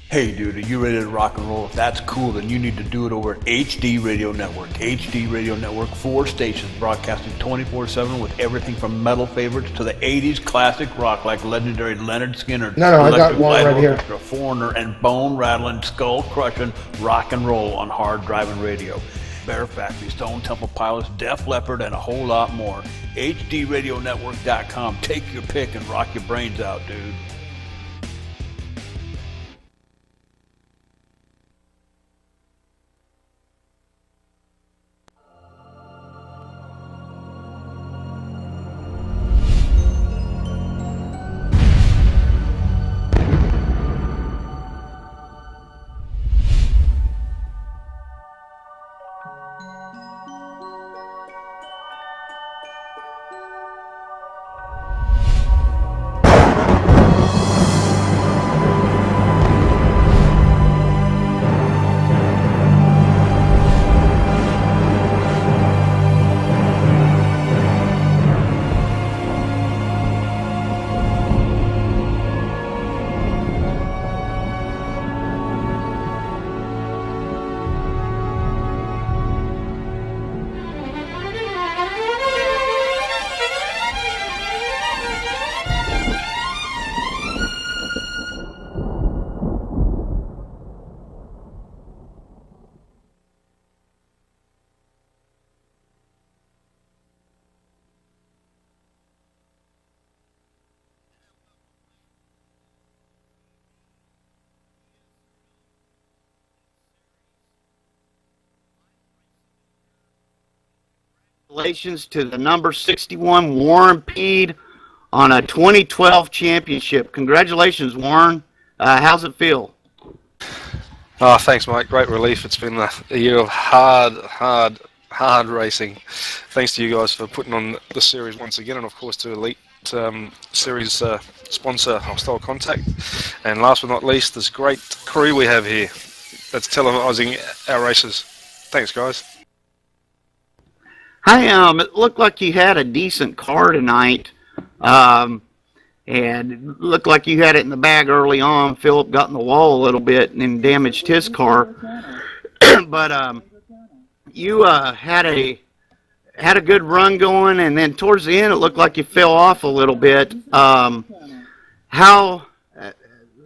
Hey dude, are you ready to rock and roll? If that's cool, then you need to do it over at HD Radio Network. HD Radio Network, 4 stations broadcasting 24/7 with everything from metal favorites to the 80s classic rock like legendary Leonard Skinner, No, I got one right here. Orchestra, Foreigner, and bone-rattling, skull-crushing rock and roll on hard-driving radio. Bear Factory, Stone Temple Pilots, Def Leppard, and a whole lot more. HDRadionetwork.com. Take your pick and rock your brains out, dude. congratulations to the number 61 Warren Peed on a 2012 championship. Congratulations, Warren. How's it feel? Oh, thanks, Mike. Great relief. It's been a year of hard racing. Thanks to you guys for putting on the series once again, and of course to Elite Series sponsor Hostile Contact. And last but not least, this great crew we have here that's televising our races. Thanks, guys. Hi, it looked like you had a decent car tonight, and it looked like you had it in the bag early on. Philip got in the wall a little bit and damaged his car, but you had a good run going, and then towards the end it looked like you fell off a little bit.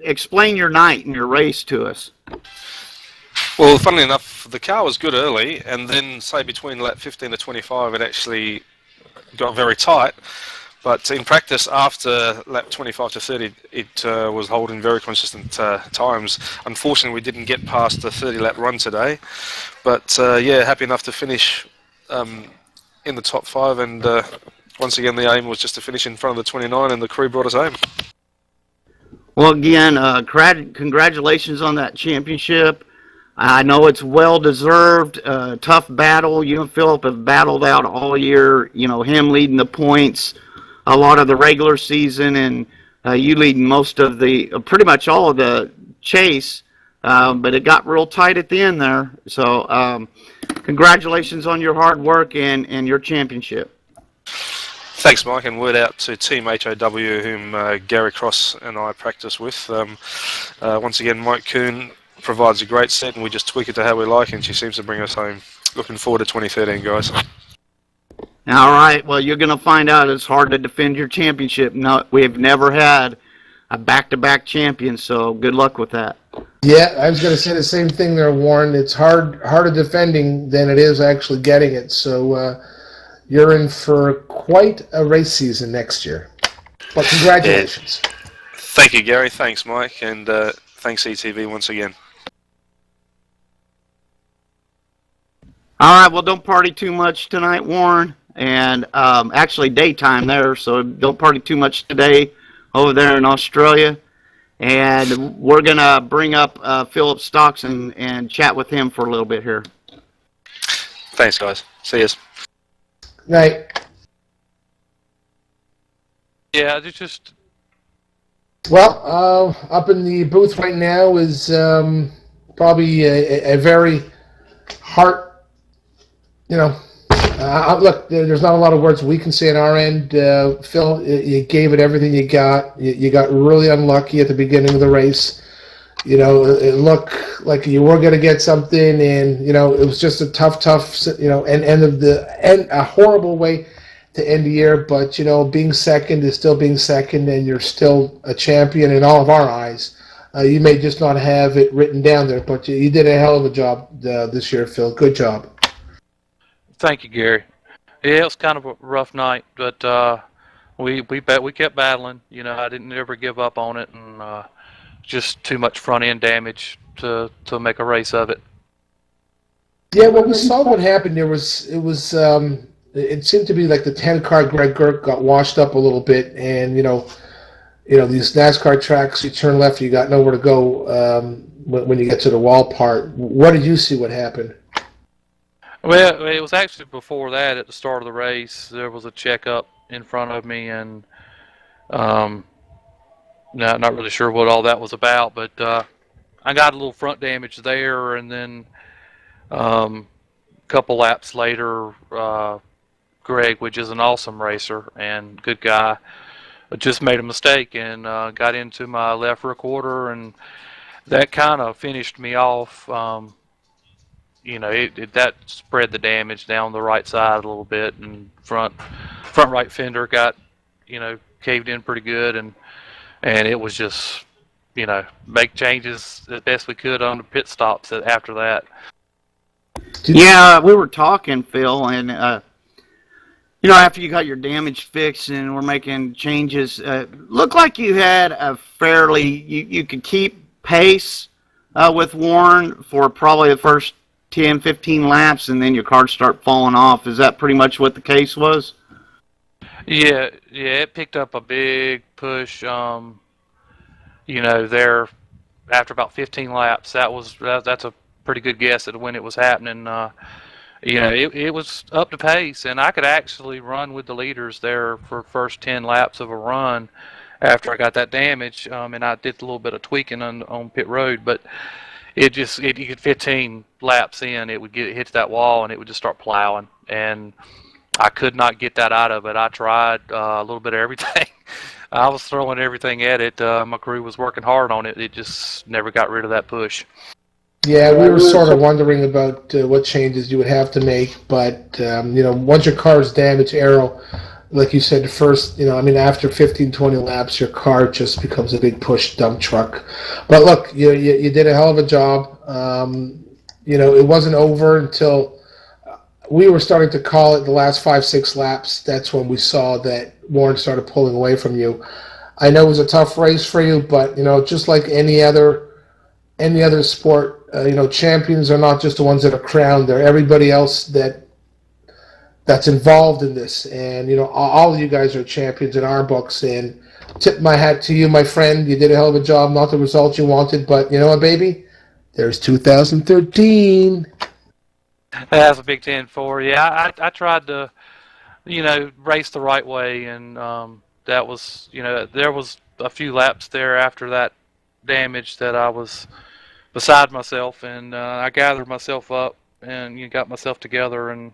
Explain your night and your race to us. Well, funnily enough, the car was good early, and then, say, between lap 15 to 25, it actually got very tight. But in practice, after lap 25 to 30, it was holding very consistent times. Unfortunately, we didn't get past the 30-lap run today. But, yeah, happy enough to finish in the top 5. And once again, the aim was just to finish in front of the 29, and the crew brought us home. Well, again, congratulations on that championship. I know it's well-deserved, tough battle. You and Philip have battled out all year, you know, him leading the points a lot of the regular season, and you leading most of pretty much all of the chase, but it got real tight at the end there. So congratulations on your hard work and your championship. Thanks, Mike, and word out to Team HOW, whom Gary Cross and I practice with. Once again, Mike Kuhn provides a great set, and we just tweak it to how we like, and she seems to bring us home. Looking forward to 2013, guys. All right. Well, you're going to find out it's hard to defend your championship. No, we've never had a back-to-back champion, so good luck with that. Yeah, I was going to say the same thing there, Warren. It's harder defending than it is actually getting it. So you're in for quite a race season next year. But congratulations. Yeah. Thank you, Gary. Thanks, Mike. And thanks, ETV, once again. All right. Well, don't party too much tonight, Warren. And actually daytime there, so don't party too much today over there in Australia. And we're going to bring up Philip Stocks and chat with him for a little bit here. Thanks, guys. See yous. Night. Yeah, it's just... Well, up in the booth right now is probably a very heart, look, there's not a lot of words we can say on our end. Phil, you gave it everything you got. You got really unlucky at the beginning of the race. It looked like you were going to get something, and, it was just a tough, and a horrible way to end the year. But, being second is still being second, and you're still a champion in all of our eyes. You may just not have it written down there, but you did a hell of a job this year, Phil. Good job. Thank you, Gary. Yeah, it was kind of a rough night, but we kept battling. I didn't ever give up on it, and just too much front end damage to make a race of it. Yeah, well, we saw what happened. It seemed to be like the 10-car Greg Girk got washed up a little bit, and these NASCAR tracks, you turn left, you got nowhere to go when you get to the wall part. What did you see? What happened? Well, it was actually before that. At the start of the race, there was a checkup in front of me, and not really sure what all that was about, but I got a little front damage there, and then a couple laps later, Greg, which is an awesome racer and good guy, just made a mistake and got into my left rear quarter, and that kind of finished me off. That spread the damage down the right side a little bit, and front right fender got, caved in pretty good, and it was just, make changes as best we could on the pit stops after that. Yeah, we were talking, Phil, and after you got your damage fixed and we're making changes, looked like you had a fairly, you could keep pace with Warren for probably the first 10, 15 laps, and then your cars start falling off. Is that pretty much what the case was? Yeah, it picked up a big push. There after about 15 laps, that's a pretty good guess at when it was happening. It was up to pace, and I could actually run with the leaders there for first 10 laps of a run after I got that damage, and I did a little bit of tweaking on pit road, but you get 15 laps in, it would hit that wall, and it would just start plowing, and I could not get that out of it. I tried a little bit of everything. I was throwing everything at it. My crew was working hard on it. It just never got rid of that push. Yeah, we were sort of wondering about what changes you would have to make, but once your car is damaged, Arrow, like you said, after 15, 20 laps, your car just becomes a big push dump truck. But look, you did a hell of a job. It wasn't over until we were starting to call it the last 5, 6 laps. That's when we saw that Warren started pulling away from you. I know it was a tough race for you, but just like any other sport, champions are not just the ones that are crowned. They're everybody else that's involved in this. And all of you guys are champions in our books. And tip my hat to you, my friend. You did a hell of a job. Not the result you wanted, but you know what, baby? There's 2013. That's a Big 10 for you. I tried to, race the right way, and that was, there was a few laps there after that damage that I was beside myself, and I gathered myself up and got myself together and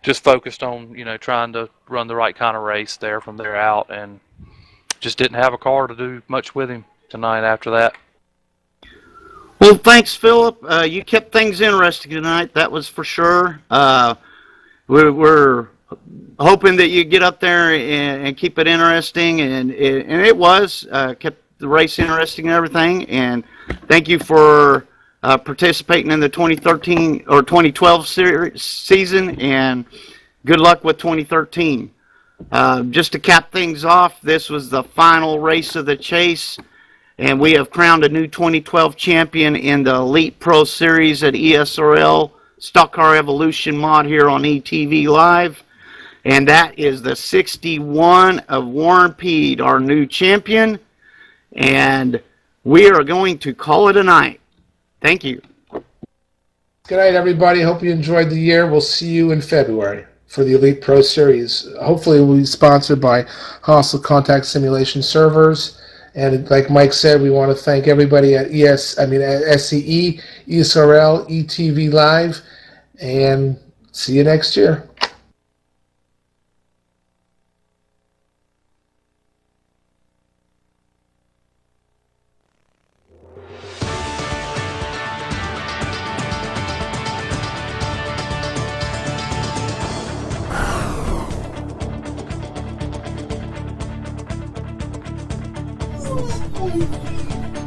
just focused on, trying to run the right kind of race there from there out, and just didn't have a car to do much with him tonight after that. Well, thanks, Philip. You kept things interesting tonight, that was for sure. We're hoping that you get up there and keep it interesting, and it was. Kept the race interesting and everything, and thank you for participating in the 2013 or 2012 season, and good luck with 2013. Just to cap things off, this was the final race of the chase, and we have crowned a new 2012 champion in the Elite Pro Series at ESRL Stock Car Evolution mod here on ETV Live, and that is the 61 of Warren Peed, our new champion. And we are going to call it a night. Thank you. Good night, everybody. Hope you enjoyed the year. We'll see you in February for the Elite Pro Series. Hopefully we'll be sponsored by Hostile Contact Simulation Servers. And like Mike said, we want to thank everybody at SCE, ESRL, ETV Live, and see you next year. Thank you.